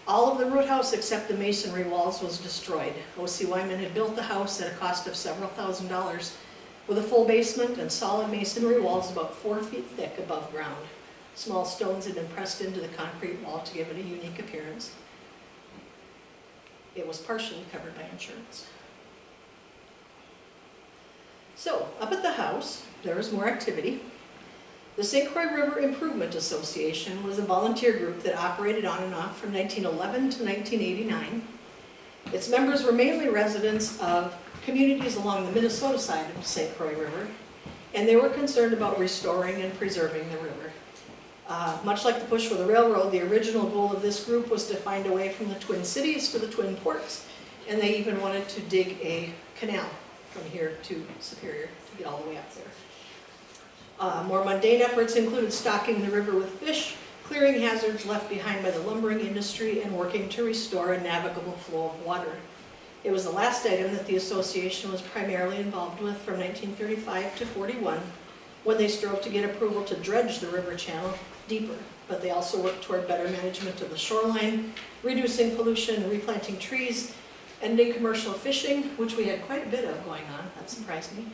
All of the root house except the masonry walls was destroyed. O.C. Wyman had built the house at a cost of several $1,000s with a full basement and solid masonry walls about 4 feet thick above ground. Small stones had been pressed into the concrete wall to give it a unique appearance. It was partially covered by insurance. So, up at the house, there was more activity. The St. Croix River Improvement Association was a volunteer group that operated on and off from 1911 to 1989. Its members were mainly residents of communities along the Minnesota side of the St. Croix River, and they were concerned about restoring and preserving the river. Much like the push for the railroad, the original goal of this group was to find a way from the Twin Cities to the Twin Ports, and they even wanted to dig a canal from here to Superior to get all the way up there. More mundane efforts included stocking the river with fish, clearing hazards left behind by the lumbering industry, and working to restore a navigable flow of water. It was the last item that the association was primarily involved with from 1935 to 41, when they strove to get approval to dredge the river channel deeper, but they also worked toward better management of the shoreline, reducing pollution, replanting trees, ending commercial fishing, which we had quite a bit of going on, that surprised me,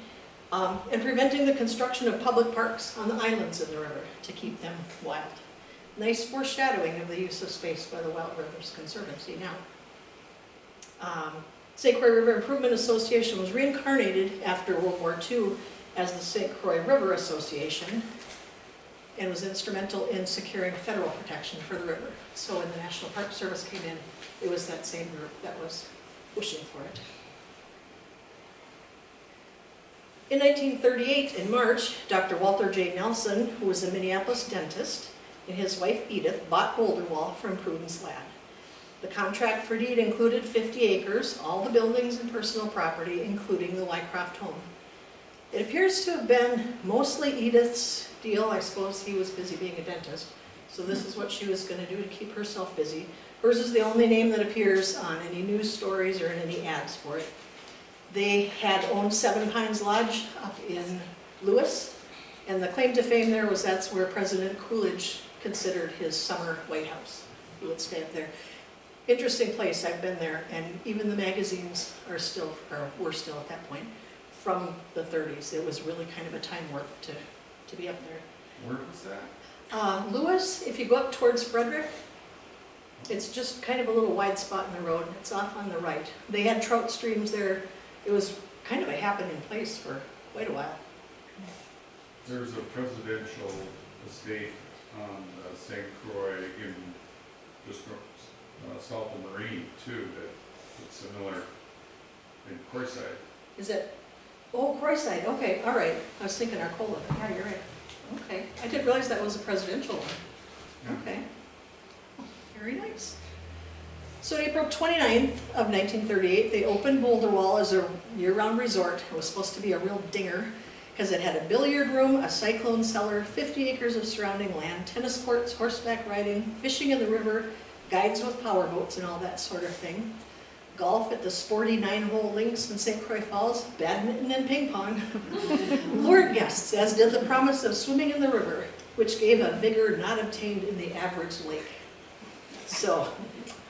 and preventing the construction of public parks on the islands in the river to keep them wild. Nice foreshadowing of the use of space by the Wild Rivers Conservancy now. St. Croix River Improvement Association was reincarnated after World War II as the St. Croix River Association and was instrumental in securing federal protection for the river. So when the National Park Service came in, it was that same group that was pushing for it. In 1938, in March, Dr. Walter J. Nelson, who was a Minneapolis dentist, and his wife Edith bought Boulderwall from Prudence Ladd. The contract for deed included 50 acres, all the buildings and personal property, including the Wycroft home. It appears to have been mostly Edith's deal. I suppose he was busy being a dentist, so this is what she was going to do to keep herself busy. Hers is the only name that appears on any news stories or in any ads for it. They had owned Seven Pines Lodge up in Lewis, and the claim to fame there was that's where President Coolidge considered his summer White House. He would stay up there. Interesting place, I've been there, and even the magazines are still, or were still at that point, from the 30s. It was really kind of a time warp to be up there. Where was that? Lewis, if you go up towards Frederick, it's just kind of a little wide spot in the road. It's off on the right. They had trout streams there. It was kind of a happening place for quite a while. There's a presidential estate on St. Croix in just south of Marine too, that's similar in Croyside. Is it? Oh, Croyside. Okay, all right. I was thinking Arcola. Yeah, you're right. Okay. I didn't realize that was a presidential one. Yeah. Okay. Very nice. So April 29th of 1938, they opened Boulderwall as a year-round resort. It was supposed to be a real dinger because it had a billiard room, a cyclone cellar, 50 acres of surrounding land, tennis courts, horseback riding, fishing in the river, guides with power boats and all that sort of thing. Golf at the sporty 9-hole links in St. Croix Falls, badminton and ping pong. Lured guests, as did the promise of swimming in the river, which gave a vigor not obtained in the average lake. So,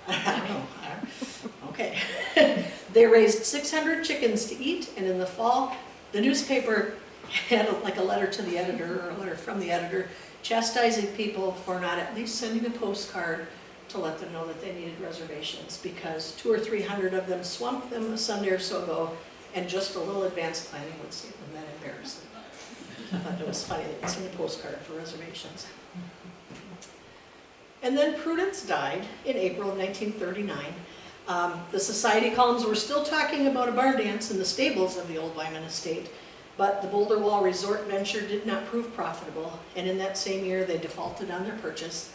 I don't know. Okay. They raised 600 chickens to eat, and in the fall, the newspaper had like a letter to the editor, or a letter from the editor, chastising people for not at least sending a postcard to let them know that they needed reservations, because 200 or 300 of them swamped them a Sunday or so ago, and just a little advanced planning would save them that embarrassment. I thought it was funny that they sent a postcard for reservations. And then Prudence died in April of 1939. The society columns were still talking about a barn dance in the stables of the old Wyman estate, but the Boulderwall resort venture did not prove profitable, and in that same year they defaulted on their purchase.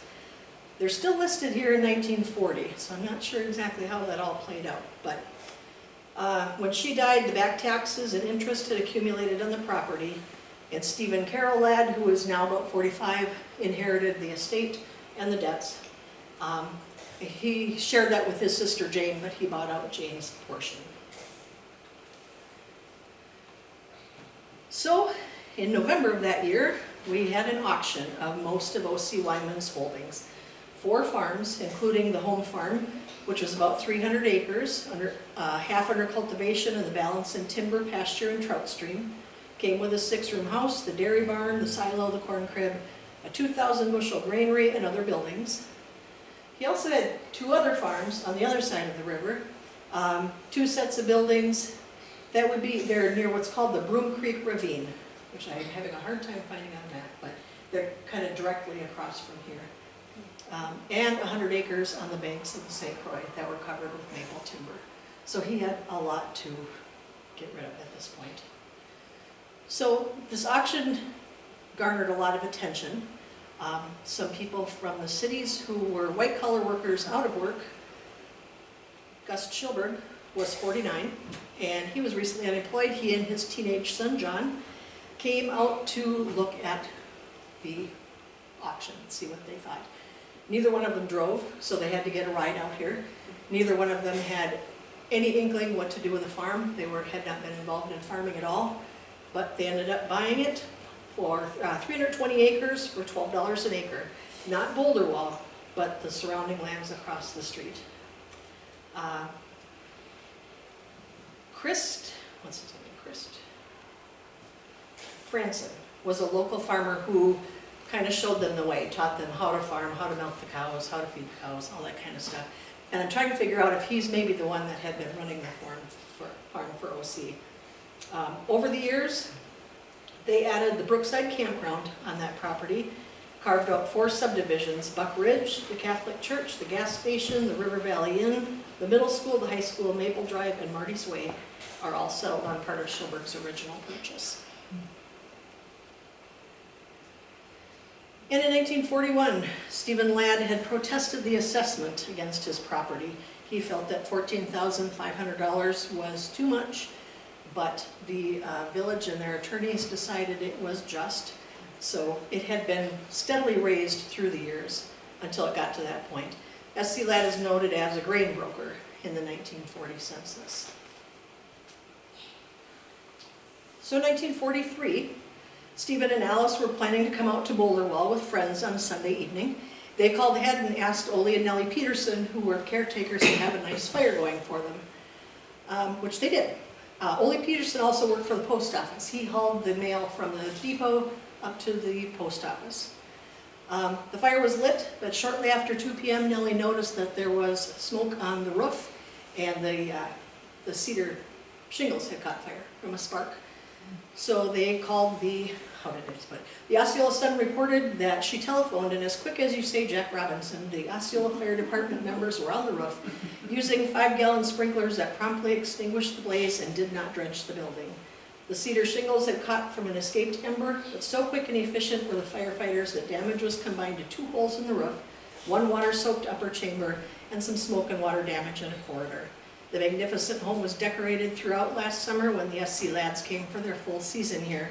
They're still listed here in 1940, so I'm not sure exactly how that all played out, but when she died, the back taxes and interest had accumulated on the property, and Stephen Carroll Ladd, who is now about 45, inherited the estate and the debts. He shared that with his sister Jane, but he bought out Jane's portion. So, in November of that year, we had an auction of most of O.C. Wyman's holdings. 4 farms, including the home farm, which was about 300 acres, half under cultivation and the balance in timber, pasture, and trout stream. Came with a 6-room house, the dairy barn, the silo, the corn crib, a 2,000 bushel granary, and other buildings. He also had 2 other farms on the other side of the river, 2 sets of buildings that would be there near what's called the Broom Creek Ravine, which I'm having a hard time finding on a map, but they're kind of directly across from here. And 100 acres on the banks of the St. Croix that were covered with maple timber. So he had a lot to get rid of at this point. So this auction garnered a lot of attention. Some people from the cities who were white-collar workers out of work. Gus Schilberg was 49, and he was recently unemployed. He and his teenage son, John, came out to look at the auction and see what they thought. Neither one of them drove, so they had to get a ride out here. Neither one of them had any inkling what to do with a farm. They had not been involved in farming at all, but they ended up buying it for 320 acres for $12 an acre. Not Boulderwall, but the surrounding lands across the street. What's his name? Franson was a local farmer who kind of showed them the way, taught them how to farm, how to milk the cows, how to feed the cows, all that kind of stuff. And I'm trying to figure out if he's maybe the one that had been running the farm for OC. Over the years, they added the Brookside Campground on that property, carved out 4 subdivisions: Buck Ridge, the Catholic Church, the gas station, the River Valley Inn, the middle school, the high school, Maple Drive, and Marty's Way are all settled on part of Schilberg's original purchase. And in 1941, Stephen Ladd had protested the assessment against his property. He felt that $14,500 was too much, but the village and their attorneys decided it was just. So it had been steadily raised through the years until it got to that point. S.C. Ladd is noted as a grain broker in the 1940 census. So in 1943, Stephen and Alice were planning to come out to Boulderwall with friends on a Sunday evening. They called ahead and asked Ole and Nellie Peterson, who were caretakers, to have a nice fire going for them, which they did. Ole Peterson also worked for the post office. He hauled the mail from the depot up to the post office. The fire was lit, but shortly after 2 p.m. Nellie noticed that there was smoke on the roof, and the cedar shingles had caught fire from a spark. So they called the Osceola Sun reported that she telephoned, and as quick as you say Jack Robinson, the Osceola Fire Department members were on the roof using 5-gallon sprinklers that promptly extinguished the blaze and did not drench the building. The cedar shingles had caught from an escaped ember, but so quick and efficient were the firefighters that damage was confined to 2 holes in the roof, 1 water-soaked upper chamber, and some smoke and water damage in a corridor. The magnificent home was decorated throughout last summer when the S.C. Ladds came for their full season here.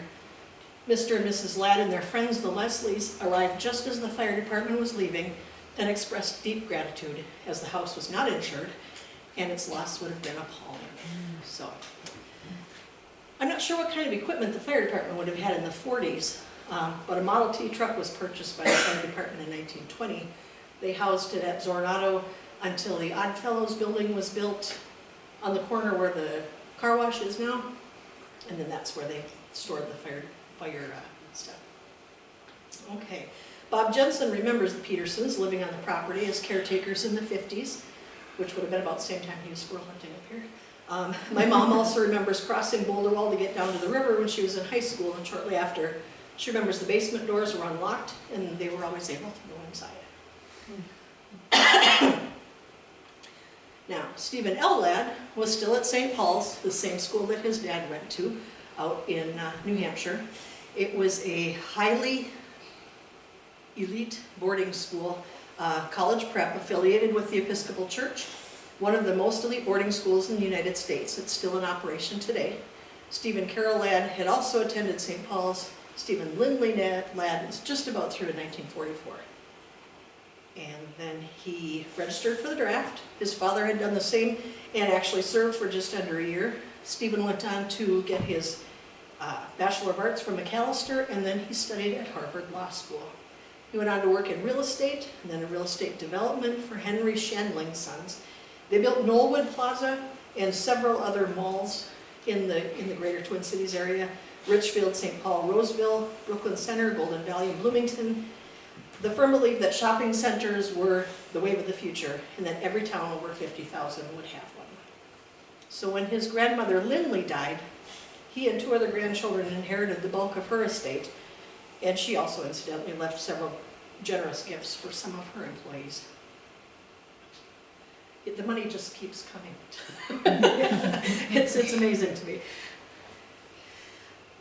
Mr. and Mrs. Ladd and their friends, the Leslies, arrived just as the fire department was leaving and expressed deep gratitude, as the house was not insured and its loss would have been appalling. So, I'm not sure what kind of equipment the fire department would have had in the 40s, but a Model T truck was purchased by the fire department in 1920. They housed it at Zornato until the Oddfellows building was built on the corner where the car wash is now, and then that's where they stored the fire stuff. Okay, Bob Jensen remembers the Petersons living on the property as caretakers in the 50s, which would have been about the same time he was squirrel hunting up here. My mom also remembers crossing Boulderwall to get down to the river when she was in high school, and shortly after, she remembers the basement doors were unlocked and they were always able to go inside. Now, Stephen L. Ladd was still at St. Paul's, the same school that his dad went to out in New Hampshire. It was a highly elite boarding school, college prep affiliated with the Episcopal Church, one of the most elite boarding schools in the United States. It's still in operation today. Stephen Carroll Ladd had also attended St. Paul's. Stephen Lindley Ladd was just about through in 1944. And then he registered for the draft. His father had done the same and actually served for just under a year. Stephen went on to get his Bachelor of Arts from McAllister, and then he studied at Harvard Law School. He went on to work in real estate, and then in real estate development for Henry Shandling Sons. They built Knollwood Plaza and several other malls in the greater Twin Cities area: Richfield, St. Paul, Roseville, Brooklyn Center, Golden Valley, and Bloomington. The firm believed that shopping centers were the wave of the future, and that every town over 50,000 would have one. So when his grandmother Lindley died, he and 2 other grandchildren inherited the bulk of her estate, and she also incidentally left several generous gifts for some of her employees. The money just keeps coming. It's amazing to me.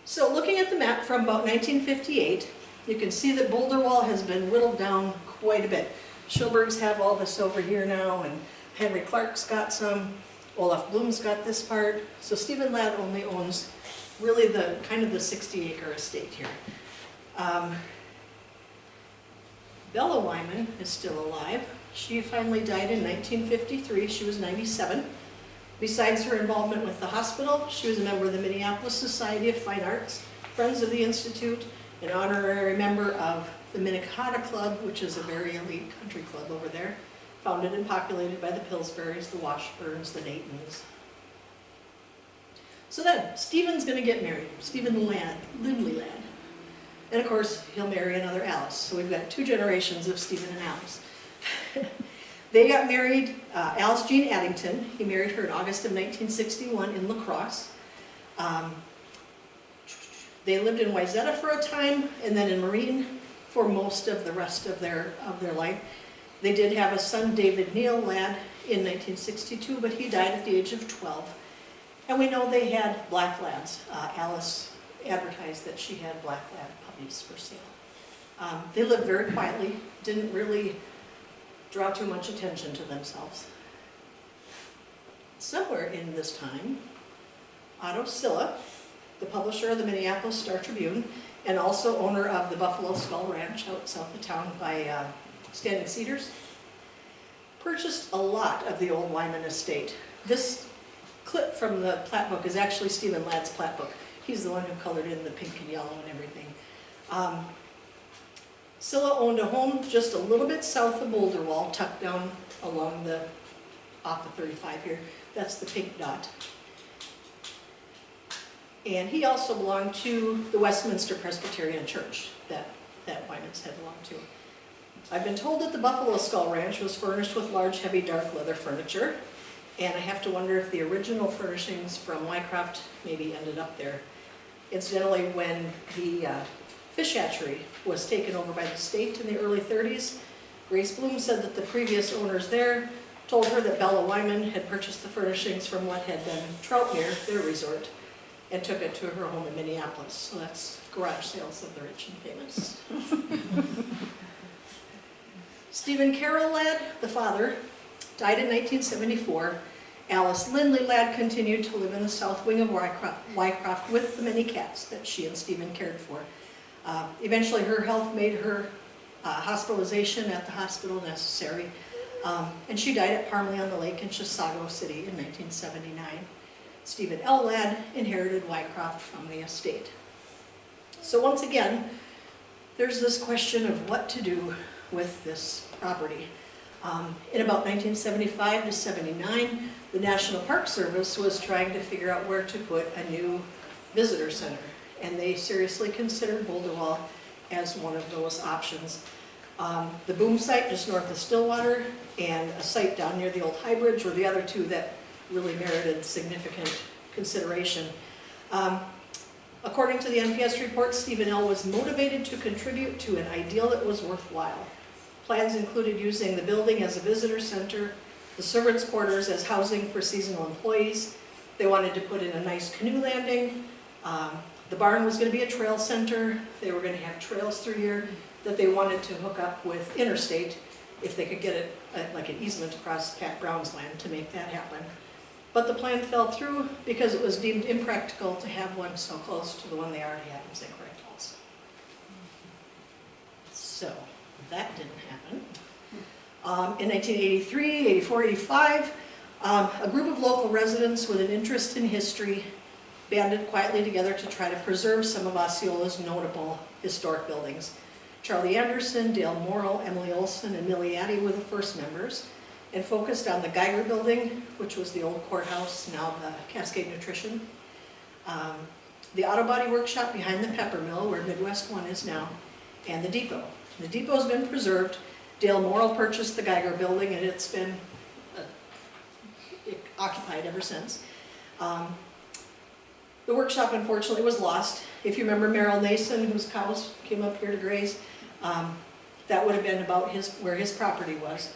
So looking at the map from about 1958, you can see that Boulderwall has been whittled down quite a bit. Schilbergs have all this over here now, and Henry Clark's got some. Olaf Bloom's got this part. So Stephen Ladd only owns really the kind of the 60-acre estate here. Bella Wyman is still alive. She finally died in 1953. She was 97. Besides her involvement with the hospital, she was a member of the Minneapolis Society of Fine Arts, Friends of the Institute, an honorary member of the Minnehaha Club, which is a very elite country club over there, founded and populated by the Pillsburys, the Washburns, the Daytons. So then, Stephen's gonna get married, Stephen Lindley Ladd. And of course, he'll marry another Alice. So we've got 2 generations of Stephen and Alice. They got married, Alice Jean Addington. He married her in August of 1961 in La Crosse. They lived in Wyzetta for a time, and then in Marine for most of the rest of their life. They did have a son, David Neal Ladd, in 1962, but he died at the age of 12. And we know they had black lads. Alice advertised that she had black lab puppies for sale. They lived very quietly, didn't really draw too much attention to themselves. Somewhere in this time, Otto Silla, the publisher of the Minneapolis Star-Tribune, and also owner of the Buffalo Skull Ranch out south of town by Standing Cedars, purchased a lot of the old Wyman estate. This clip from the plat book is actually Stephen Ladd's plat book. He's the one who colored in the pink and yellow and everything. Silla owned a home just a little bit south of Boulderwall, tucked down along off the 35 here. That's the pink dot. And he also belonged to the Westminster Presbyterian Church that Wyman's had belonged to. I've been told that the Buffalo Skull Ranch was furnished with large, heavy, dark leather furniture, and I have to wonder if the original furnishings from Wycroft maybe ended up there. Incidentally, when the fish hatchery was taken over by the state in the early 30s, Grace Bloom said that the previous owners there told her that Bella Wyman had purchased the furnishings from what had been Troutmere, their resort, and took it to her home in Minneapolis. So that's garage sales of the rich and famous. Stephen Carroll Ladd, the father, died in 1974. Alice Lindley Ladd continued to live in the south wing of Wycroft with the many cats that she and Stephen cared for. Eventually her health made her hospitalization at the hospital necessary, and she died at Parmley on the Lake in Chisago City in 1979. Stephen L. Ladd inherited Wycroft from the estate. So once again, there's this question of what to do with this property. In about 1975 to 79, the National Park Service was trying to figure out where to put a new visitor center, and they seriously considered Boulderwall as one of those options. The boom site just north of Stillwater and a site down near the old High Bridge were the other 2 that really merited significant consideration. According to the NPS report, Stephen L. was motivated to contribute to an ideal that was worthwhile. Plans included using the building as a visitor center, the servants' quarters as housing for seasonal employees. They wanted to put in a nice canoe landing. The barn was going to be a trail center. They were going to have trails through here that they wanted to hook up with interstate if they could get it like an easement across Pat Brown's land to make that happen. But the plan fell through because it was deemed impractical to have one so close to the one they already had in St. Croix Falls. So that didn't happen. In 1983, 84, 85, a group of local residents with an interest in history banded quietly together to try to preserve some of Osceola's notable historic buildings. Charlie Anderson, Dale Morrill, Emily Olson, and Millie Addy were the first members, and focused on the Geiger Building, which was the old courthouse, now the Cascade Nutrition, the Auto Body Workshop behind the Pepper Mill, where Midwest One is now, and the depot. The depot's been preserved. Dale Morrill purchased the Geiger Building, and it's been occupied ever since. The workshop, unfortunately, was lost. If you remember Merrill Nason, whose cows came up here to graze, that would have been about where his property was.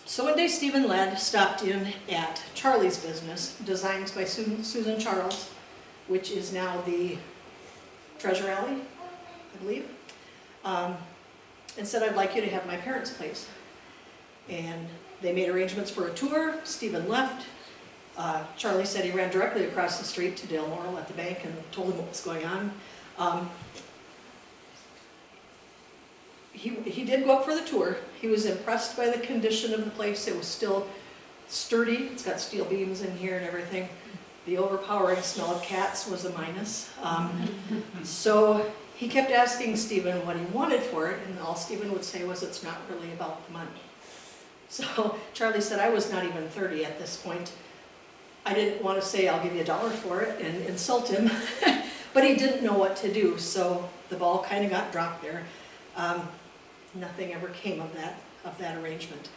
So one day Stephen Ladd stopped in at Charlie's business, Designs by Susan Charles, which is now the Treasure Alley, I believe, and said, "I'd like you to have my parents' place." And they made arrangements for a tour. Stephen left. Charlie said he ran directly across the street to Dale Morrill at the bank and told him what was going on. He did go up for the tour. He was impressed by the condition of the place. It was still sturdy. It's got steel beams in here and everything. The overpowering smell of cats was a minus. So he kept asking Stephen what he wanted for it, and all Stephen would say was, "It's not really about the money." So Charlie said, "I was not even 30 at this point. I didn't want to say, I'll give you $1 for it and insult him, but he didn't know what to do, so the ball kind of got dropped there. Nothing ever came of that arrangement.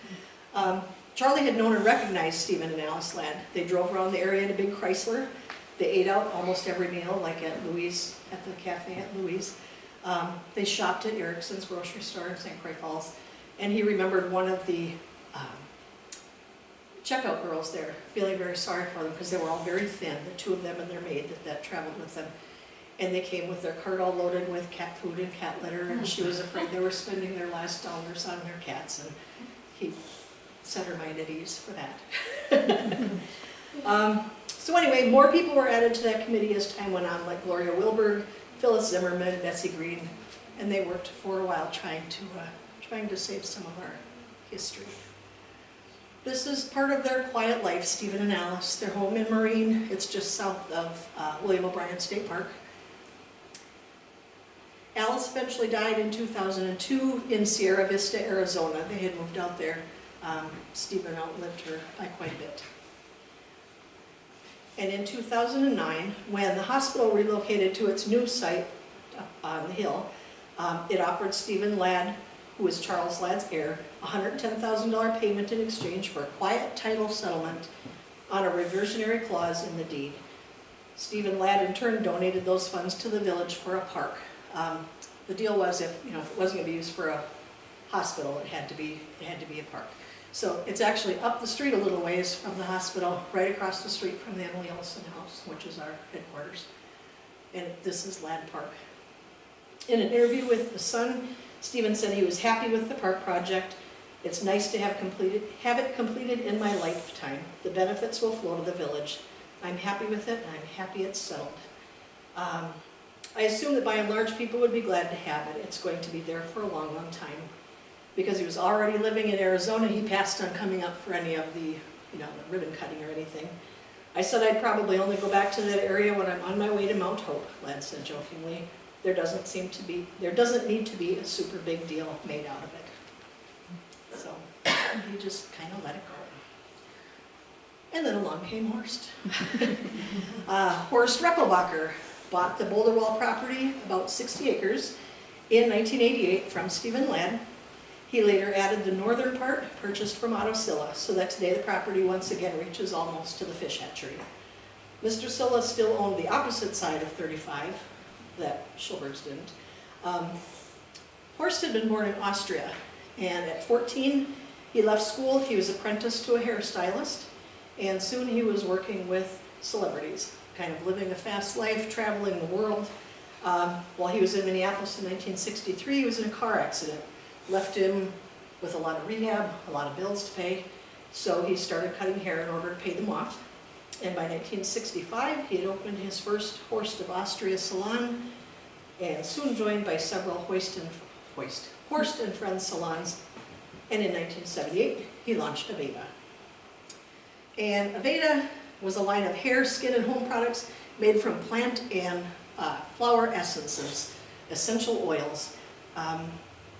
Charlie had known and recognized Stephen and Alice Ladd. They drove around the area in a big Chrysler. They ate out almost every meal, like at Louis, at the cafe at Louis. They shopped at Erickson's grocery store in St. Croix Falls, and he remembered one of the checkout girls there, feeling very sorry for them because they were all very thin, the two of them and their maid that traveled with them. And they came with their cart all loaded with cat food and cat litter, and she was afraid they were spending their last dollars on their cats, and he set her mind at ease for that. So anyway, more people were added to that committee as time went on, like Gloria Wilberg, Phyllis Zimmerman, Bessie Green, and they worked for a while trying to save some of our history. This is part of their quiet life, Stephen and Alice. Their home in Marine, it's just south of William O'Brien State Park. Alice eventually died in 2002 in Sierra Vista, Arizona. They had moved out there. Stephen outlived her by quite a bit. And in 2009, when the hospital relocated to its new site up on the hill, it offered Stephen Ladd, who is Charles Ladd's heir, a $110,000 payment in exchange for a quiet title settlement on a reversionary clause in the deed. Stephen Ladd in turn donated those funds to the village for a park. The deal was if it wasn't going to be used for a hospital, it had to be a park. So it's actually up the street a little ways from the hospital, right across the street from the Emily Olson house, which is our headquarters. And this is Ladd Park. In an interview with The Sun, Stephen said he was happy with the park project. It's nice to have it completed in my lifetime. The benefits will flow to the village. I'm happy with it, and I'm happy it's settled. I assume that by and large people would be glad to have it. It's going to be there for a long, long time. Because he was already living in Arizona, he passed on coming up for any of the, the ribbon cutting or anything. I said I'd probably only go back to that area when I'm on my way to Mount Hope, Ladd said jokingly. There doesn't need to be a super big deal made out of it. So he just kind of let it go. And then along came Horst. Horst Reppelbacher bought the Boulderwall property, about 60 acres, in 1988 from Stephen Ladd. He later added the northern part, purchased from Osceola, so that today the property once again reaches almost to the fish hatchery. Mr. Silla still owned the opposite side of 35, that Schulbergs didn't. Horst had been born in Austria, and at 14 he left school. He was apprenticed to a hairstylist, and soon he was working with celebrities, kind of living a fast life, traveling the world. While he was in Minneapolis in 1963, he was in a car accident. Left him with a lot of rehab, a lot of bills to pay, so he started cutting hair in order to pay them off. And by 1965, he had opened his first Horst of Austria salon, and soon joined by several Horst and Friends salons. And in 1978, he launched Aveda. And Aveda was a line of hair, skin, and home products made from plant and flower essences, essential oils.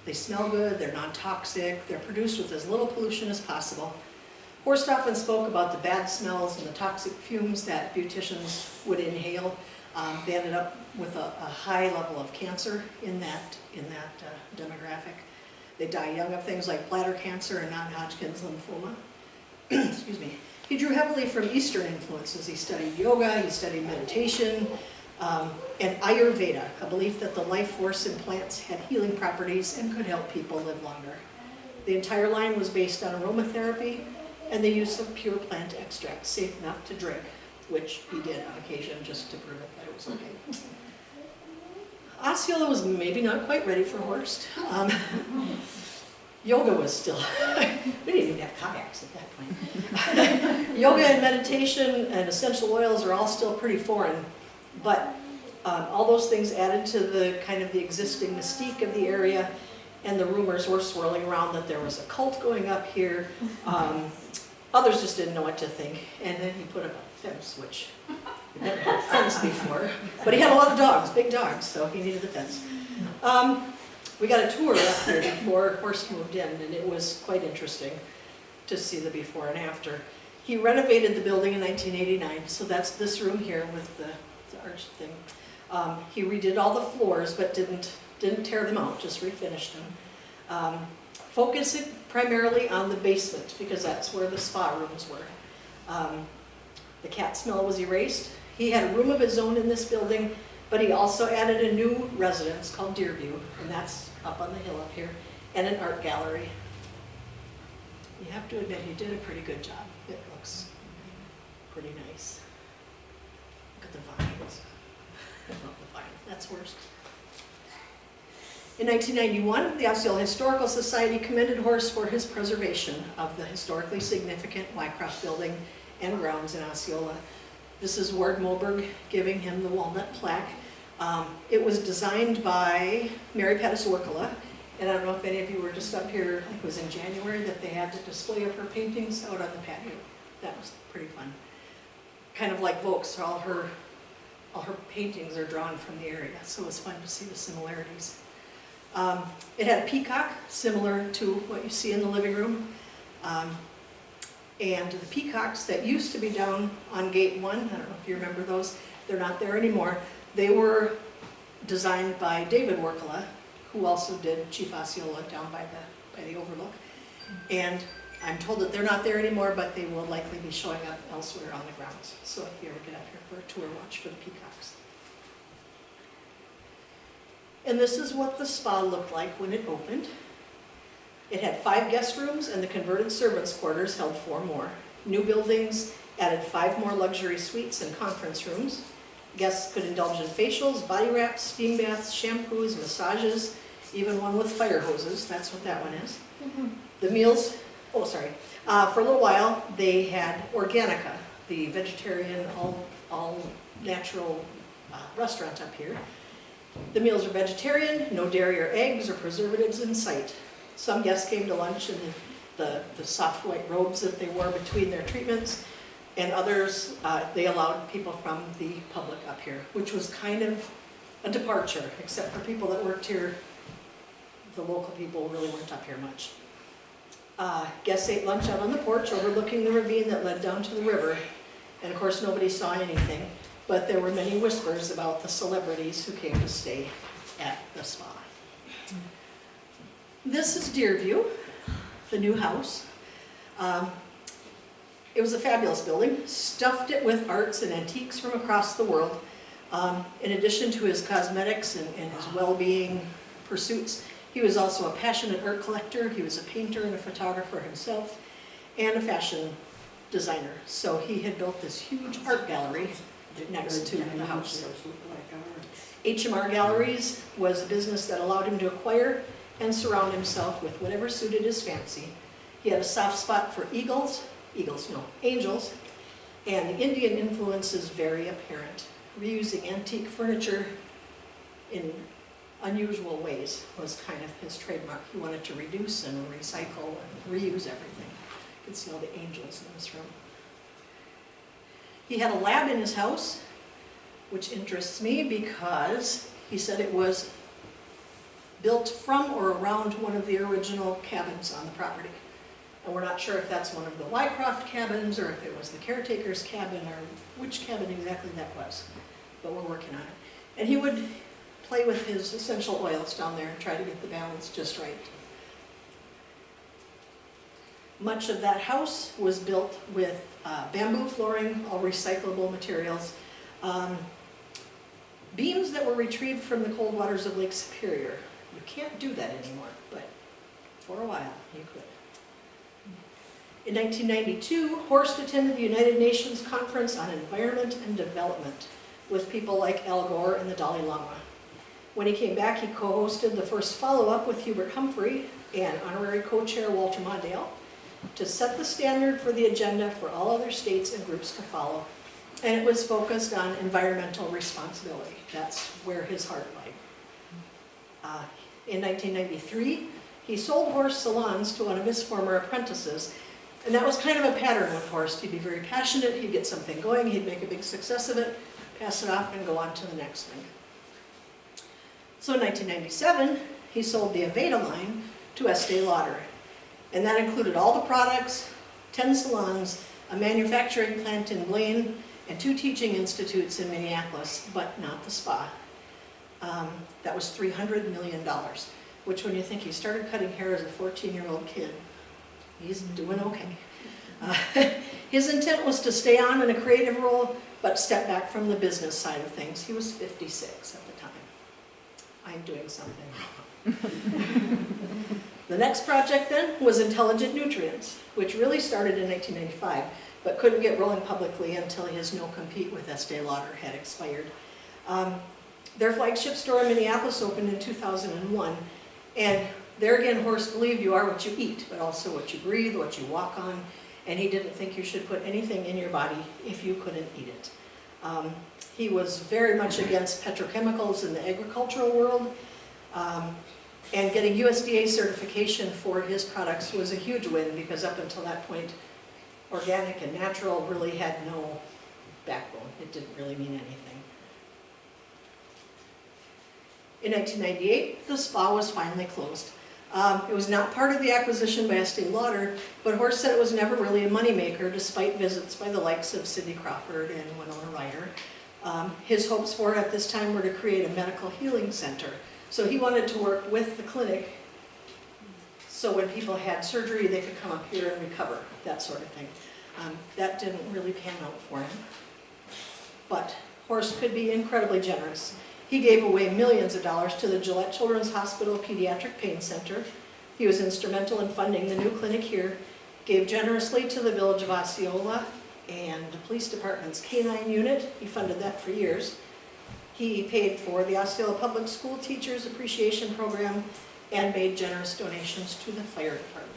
They smell good, they're non-toxic, they're produced with as little pollution as possible. Horst often spoke about the bad smells and the toxic fumes that beauticians would inhale. They ended up with a high level of cancer in that demographic. They die young of things like bladder cancer and non-Hodgkin's lymphoma. Excuse me. He drew heavily from Eastern influences. He studied yoga, he studied meditation, and Ayurveda, a belief that the life force in plants had healing properties and could help people live longer. The entire line was based on aromatherapy and the use of pure plant extracts, safe enough to drink, which he did on occasion just to prove it that it was okay. Osceola was maybe not quite ready for Horst. Yoga was still, we didn't even have kayaks at that point. Yoga and meditation and essential oils are all still pretty foreign, but all those things added to the kind of the existing mystique of the area, and the rumors were swirling around that there was a cult going up here. Others just didn't know what to think, and then he put up a fence, which he never had a fence before, but he had a lot of dogs, big dogs, so he needed a fence. We got a tour up there before Horst moved in, and it was quite interesting to see the before and after. He renovated the building in 1989, so that's this room here with the arch thing. He redid all the floors, but didn't tear them out, just refinished them. Focusing primarily on the basement, because that's where the spa rooms were. The cat smell was erased. He had a room of his own in this building, but he also added a new residence called Deerview, and that's up on the hill up here, and an art gallery. You have to admit, he did a pretty good job. It looks pretty nice. Look at the vines. I love the vine. That's worse. In 1991, the Osceola Historical Society commended Horst for his preservation of the historically significant Wycroft building and grounds in Osceola. This is Ward Moberg giving him the walnut plaque. It was designed by Mary Pettis Workala, and I don't know if any of you were just up here, I think it was in January, that they had the display of her paintings out on the patio. That was pretty fun. Kind of like Vaux, all her paintings are drawn from the area, so it was fun to see the similarities. It had a peacock, similar to what you see in the living room. And the peacocks that used to be down on Gate 1, I don't know if you remember those, they're not there anymore. They were designed by David Workala, who also did Chief Osceola down by the overlook. And I'm told that they're not there anymore, but they will likely be showing up elsewhere on the grounds. So if you ever get up here for a tour, watch for the peacocks. And this is what the spa looked like when it opened. It had 5 guest rooms, and the converted servants' quarters held 4 more. New buildings added 5 more luxury suites and conference rooms. Guests could indulge in facials, body wraps, steam baths, shampoos, massages, even one with fire hoses. That's what that one is. The meals, for a little while they had Organica, the vegetarian, all natural restaurant up here. The meals are vegetarian, no dairy or eggs or preservatives in sight. Some guests came to lunch in the soft white robes that they wore between their treatments, and others, they allowed people from the public up here, which was kind of a departure, except for people that worked here. The local people really weren't up here much. Guests ate lunch out on the porch overlooking the ravine that led down to the river, and of course nobody saw anything, but there were many whispers about the celebrities who came to stay at the spa. This is Deerview, the new house. It was a fabulous building, stuffed it with arts and antiques from across the world. In addition to his cosmetics and his well-being pursuits, he was also a passionate art collector. He was a painter and a photographer himself, and a fashion designer. So he had built this huge art gallery next to the house. HMR Galleries was a business that allowed him to acquire and surround himself with whatever suited his fancy. He had a soft spot for angels, and the Indian influence is very apparent. Reusing antique furniture in unusual ways was kind of his trademark. He wanted to reduce and recycle and reuse everything. You can see all the angels in this room. He had a lab in his house, which interests me because he said it was built from or around one of the original cabins on the property. And we're not sure if that's one of the Wycroft cabins or if it was the caretaker's cabin or which cabin exactly that was. But we're working on it. And he would play with his essential oils down there and try to get the balance just right. Much of that house was built with bamboo flooring, all recyclable materials. Beams that were retrieved from the cold waters of Lake Superior. You can't do that anymore, but for a while you could. In 1992, Horst attended the United Nations Conference on Environment and Development with people like Al Gore and the Dalai Lama. When he came back, he co-hosted the first follow-up with Hubert Humphrey and honorary co-chair Walter Mondale to set the standard for the agenda for all other states and groups to follow. And it was focused on environmental responsibility. That's where his heart lay. In 1993, he sold Horst salons to one of his former apprentices. And that was kind of a pattern with Horst. He'd be very passionate, he'd get something going, he'd make a big success of it, pass it off, and go on to the next thing. So in 1997, he sold the Aveda line to Estee Lauder. And that included all the products, 10 salons, a manufacturing plant in Blaine, and 2 teaching institutes in Minneapolis, but not the spa. That was $300 million, which when you think he started cutting hair as a 14-year-old kid, he's doing okay. His intent was to stay on in a creative role, but step back from the business side of things. He was 56 at the time. I'm doing something wrong. The next project then was Intelligent Nutrients, which really started in 1995, but couldn't get rolling publicly until his no-compete with Estee Lauder had expired. Their flagship store in Minneapolis opened in 2001, and there again, Horst believed you are what you eat, but also what you breathe, what you walk on, and he didn't think you should put anything in your body if you couldn't eat it. He was very much against petrochemicals in the agricultural world, and getting USDA certification for his products was a huge win, because up until that point, organic and natural really had no backbone. It didn't really mean anything. In 1998, the spa was finally closed. It was not part of the acquisition by Estee Lauder, but Horst said it was never really a moneymaker, despite visits by the likes of Sidney Crawford and Winona Ryder. His hopes for it at this time were to create a medical healing center. So he wanted to work with the clinic, so when people had surgery, they could come up here and recover, that sort of thing. That didn't really pan out for him. But Horst could be incredibly generous. He gave away millions of dollars to the Gillette Children's Hospital Pediatric Pain Center. He was instrumental in funding the new clinic here, gave generously to the village of Osceola and the police department's K-9 unit. He funded that for years. He paid for the Osceola Public School Teachers Appreciation Program and made generous donations to the fire department.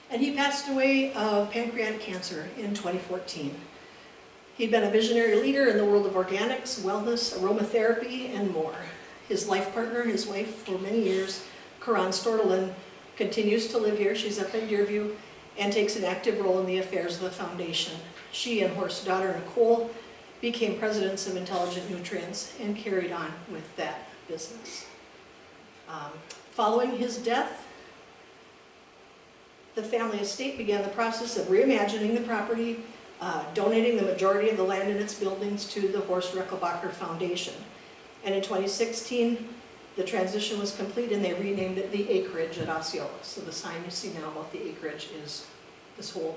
And he passed away of pancreatic cancer in 2014. He'd been a visionary leader in the world of organics, wellness, aromatherapy, and more. His life partner, his wife for many years, Karan Stortelin, continues to live here. She's up in Deerview and takes an active role in the affairs of the foundation. She and Horst's daughter, Nicole, became presidents of Intelligent Nutrients and carried on with that business. Following his death, the family estate began the process of reimagining the property, donating the majority of the land in its buildings to the Horst Rechelbacher Foundation. And in 2016, the transition was complete and they renamed it the Acreage at Osceola. So the sign you see now about the Acreage is this whole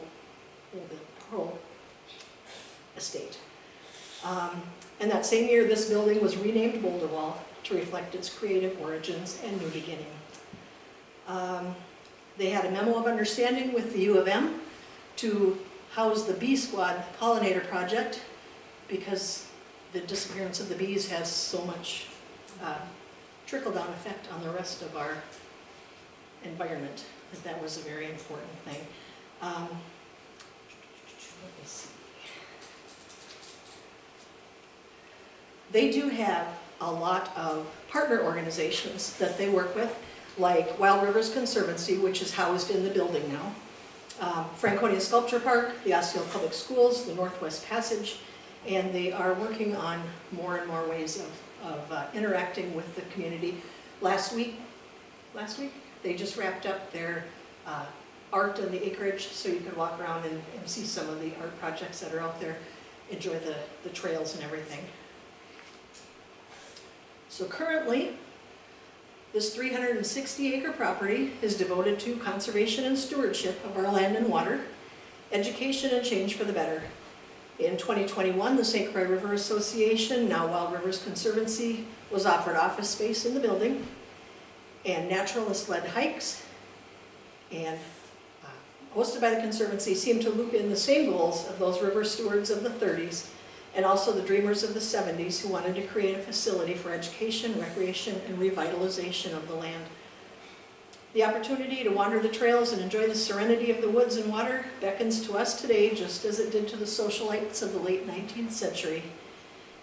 estate. And that same year, this building was renamed Boulderwall to reflect its creative origins and new beginning. They had a memo of understanding with the U of M to house the Bee Squad pollinator project, because the disappearance of the bees has so much trickle-down effect on the rest of our environment that was a very important thing. Let me see. They do have a lot of partner organizations that they work with, like Wild Rivers Conservancy, which is housed in the building now, Franconia Sculpture Park, the Osceola Public Schools, the Northwest Passage, and they are working on more and more ways of interacting with the community. Last week, they just wrapped up their art in the Acreage, so you could walk around and see some of the art projects that are out there, enjoy the trails and everything. So currently, this 360-acre property is devoted to conservation and stewardship of our land and water, education and change for the better. In 2021, the St. Croix River Association, now Wild Rivers Conservancy, was offered office space in the building, and naturalist-led hikes, and hosted by the Conservancy, seem to loop in the same goals of those river stewards of the 30s, and also the dreamers of the 70s who wanted to create a facility for education, recreation, and revitalization of the land. The opportunity to wander the trails and enjoy the serenity of the woods and water beckons to us today, just as it did to the socialites of the late 19th century.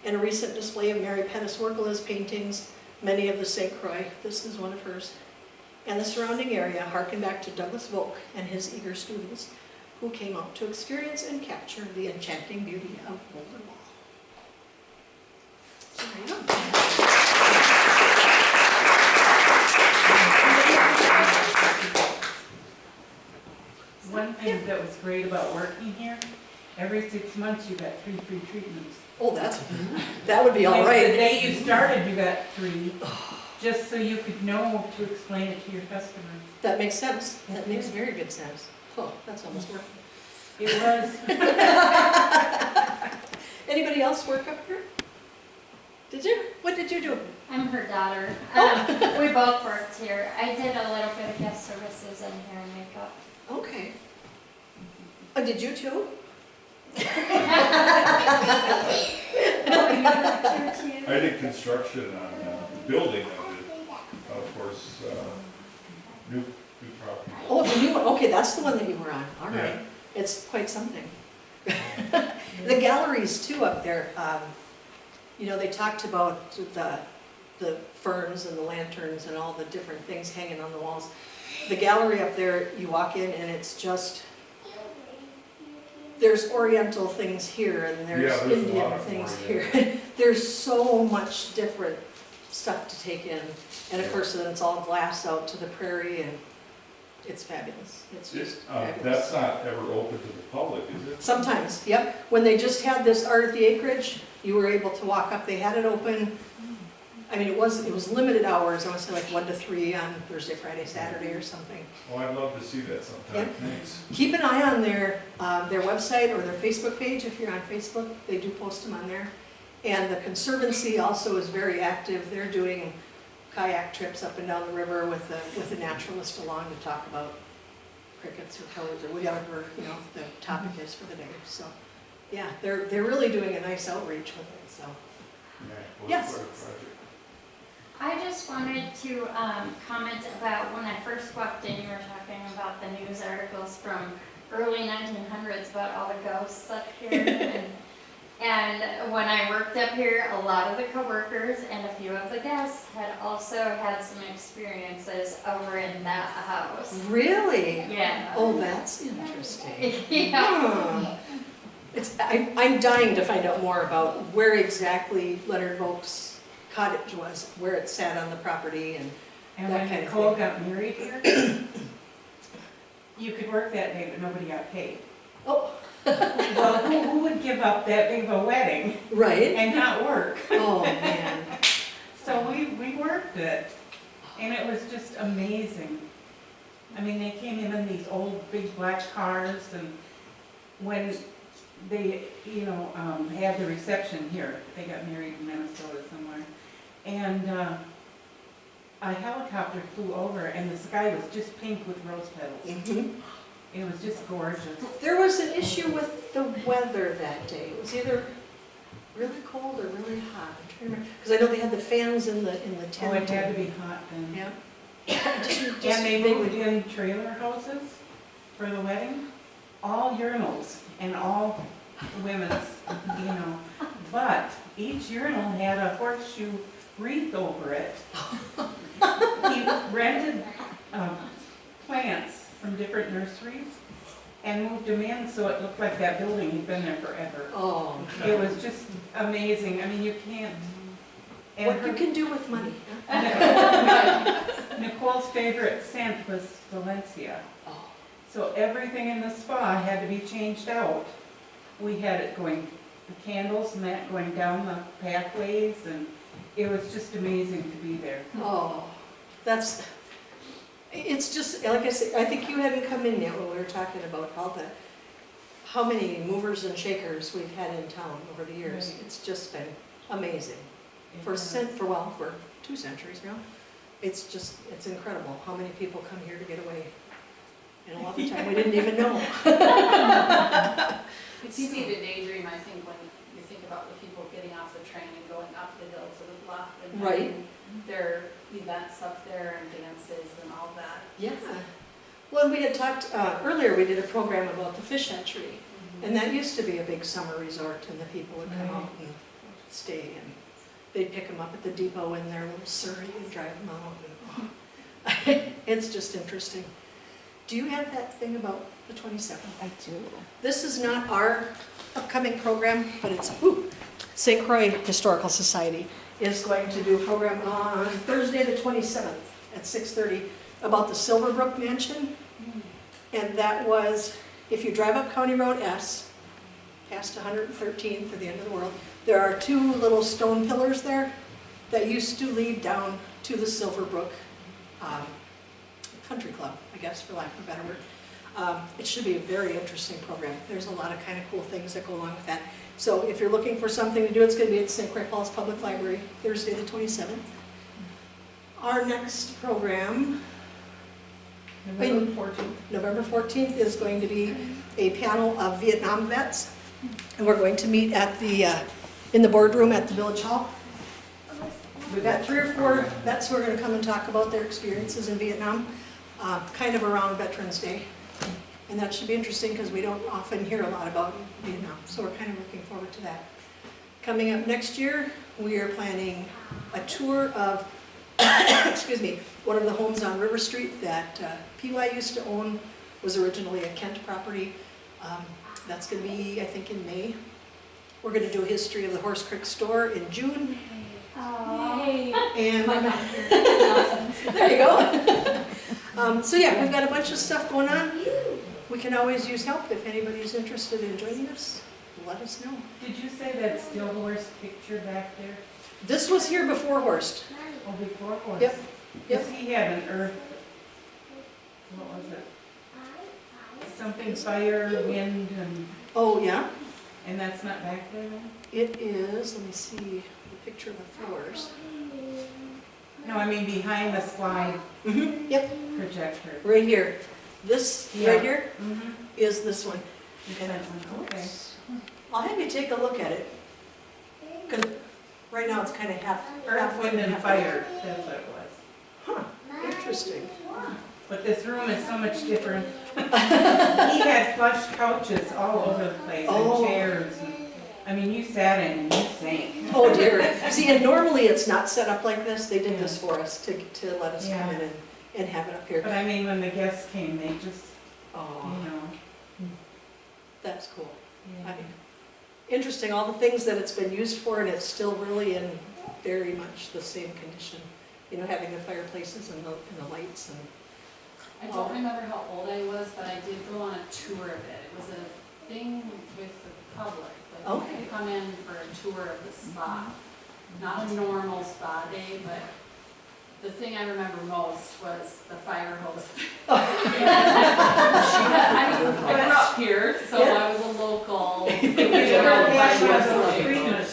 In a recent display of Mary Pettis Workela's paintings, many of the St. Croix, this is one of hers, and the surrounding area harken back to Douglas Volk and his eager students who came out to experience and capture the enchanting beauty of Boulderwall. So there you go. One thing that was great about working here? Every 6 months you got 3 free treatments. Oh, that would be all Like, right. the day you started, you got 3, just so you could know to explain it to your customers. That makes sense. That makes very good sense. Oh, that's almost worth it. It was. Anybody else work up here? Did you? What did you do? I'm her daughter. Oh. We both worked here. I did a little bit of guest services in hair and makeup. Okay. Oh, did you too? I did construction on the building of it, of course, new property. Oh, the new one. Okay, that's the one that you were on. All right. Yeah. It's quite something. The galleries too up there, you know, they talked about the ferns and the lanterns and all the different things hanging on the walls. The gallery up there, you walk in and it's just, there's Oriental things here and there's Yeah, there's a Indian lot of things Oriental. here. There's so much different stuff to take in. And of course, then it's all glass out to the prairie and it's fabulous. It's just fabulous. That's not ever open to the public, is it? Sometimes, yep. When they just had this art at the Acreage, you were able to walk up. They had it open. I mean, it was limited hours. I want to say like 1 to 3 on Thursday, Friday, Saturday, or something. Oh, I'd love to see that sometime, Yep. thanks. Keep an eye on their website or their Facebook page. If you're on Facebook, they do post them on there. And the Conservancy also is very active. They're doing kayak trips up and down the river with a naturalist along to talk about crickets or toads or whatever, you know, the topic is for the day. So, yeah, they're really doing a nice outreach with it. So, Yeah, well, Yes. quite a project. I just wanted to comment about when I first walked in, you were talking about the news articles from early 1900s about all the ghosts up here. And when I worked up here, a lot of the coworkers and a few of the guests had also had some experiences over in that house. really? Yeah. Oh, that's interesting. Yeah. I'm dying to find out more about where exactly Leonard Volk's cottage was, where it sat on the property and And that when kind of Nicole thing. got married here, you could work that day, but nobody got paid. Oh, Well, who would give up that big of a wedding right? and not work? Oh, man. So we worked it, and it was just amazing. I mean, they came in these old big black cars, and when they, you know, had the reception here, they got married in Minnesota somewhere, and a helicopter flew over, and the sky was just pink with rose petals. Mhm. It was just gorgeous. There was an issue with the weather that day. It was either really cold or really hot. I'm trying to remember, because I know they had the fans in the Oh, tent. it had to be hot then. Yeah. And they moved in trailer houses for the wedding, all urinals and all women's, you know. But each urinal had a horseshoe wreath over it. He rented plants from different nurseries and moved them in so it looked like that building had been there forever. Oh, It was just amazing. I mean, you can't. And what her- you can do with money. Huh? Nicole's favorite scent was Valencia. Oh, So everything in the spa had to be changed out. We had it going, the candles and that going down the pathways, and it was just amazing to be there. oh, it's just, like I said, I think you hadn't come in yet when we were talking about how many movers and shakers we've had in town over the years. Right. It's just been amazing. For 2 centuries now. It's incredible how many people come here to get away. And a lot of the time we didn't even know. It's easy to daydream, I think, when you think about the people getting off the train and going up the hill to the bluff and Right. having their events up there and dances and all that. Yeah. Well, we had talked, earlier we did a program about the fish hatchery. And that used to be a big summer resort and the people would come out and stay and they'd pick them up at the depot in their little surrey and drive them out. And, it's just interesting. Do you have that thing about the 27th? I do. This is not our upcoming program, but it's St. Croix Historical Society is going to do a program on Thursday the 27th at 6:30 about the Silverbrook Mansion. And that was if you drive up County Road S, past 113th for the end of the world, there are two little stone pillars there that used to lead down to the Silverbrook Country Club, I guess, for lack of a better word. It should be a very interesting program. There's a lot of kind of cool things that go along with that. So if you're looking for something to do, it's going to be at St. Croix Falls Public Library, Thursday the 27th. Our next program, November 14th, is going to be a panel of Vietnam vets. And we're going to meet at the, in the boardroom at the Village Hall. We've got 3 or 4 vets who are going to come and talk about their experiences in Vietnam, kind of around Veterans Day. And that should be interesting because we don't often hear a lot about Vietnam, so we're kind of looking forward to that. Coming up next year, we are planning a tour of, excuse me, one of the homes on River Street that PY used to own, was originally a Kent property. That's going to be, I think, in May. We're going to do a history of the Horse Creek store in June. And there you go. So yeah, we've got a bunch of stuff going on. We can always use help. If anybody's interested in joining us, let us know. Did you say that still horse picture back there? This was here before Horst. Oh, before horse? Yep. Because he had an earth, what was it? Something fire, wind, Oh, yeah? and that's not back there then? It is, let me see the picture of the floors. No, I mean behind the slide Yep, projector. right here. This, Yeah. right here, Mm-hmm. is this one. Okay. Oops. I'll have you take a look at it. Because right now it's kind of half Earth, wind, and half- fire, that's what it was. Huh, interesting. But this room is so much different. He had plush couches all over the place, Oh. and chairs. I mean, you sat in and you sank. Oh dear. See, and normally it's not set up like this. They did this for us to let us Yeah. come in and have it up here. But I mean, when the guests came, they just, Oh, you know. that's cool. I Yeah. mean, interesting, all the things that it's been used for, and it's still really in very much the same condition. You know, having the fireplaces and the lights and. I don't remember how old I was, but I did go on a tour of it. It was a thing with the public. Like you could come in for a tour of the spa. Not a normal spa day, but the thing I remember most was the fire hose. I grew up here, so I was a local.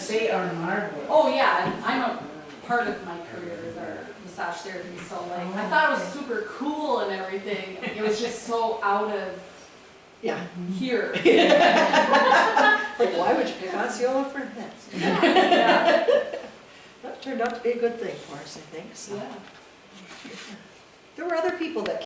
They are marvelous. Oh yeah, and I'm a part of my career is our massage therapy, so like I thought it was super cool and everything. It was just so out of Yeah. here. Like, why would you pick Osceola for that? Yeah. That turned out to be a good thing for us, I think, so. Yeah. There were other people that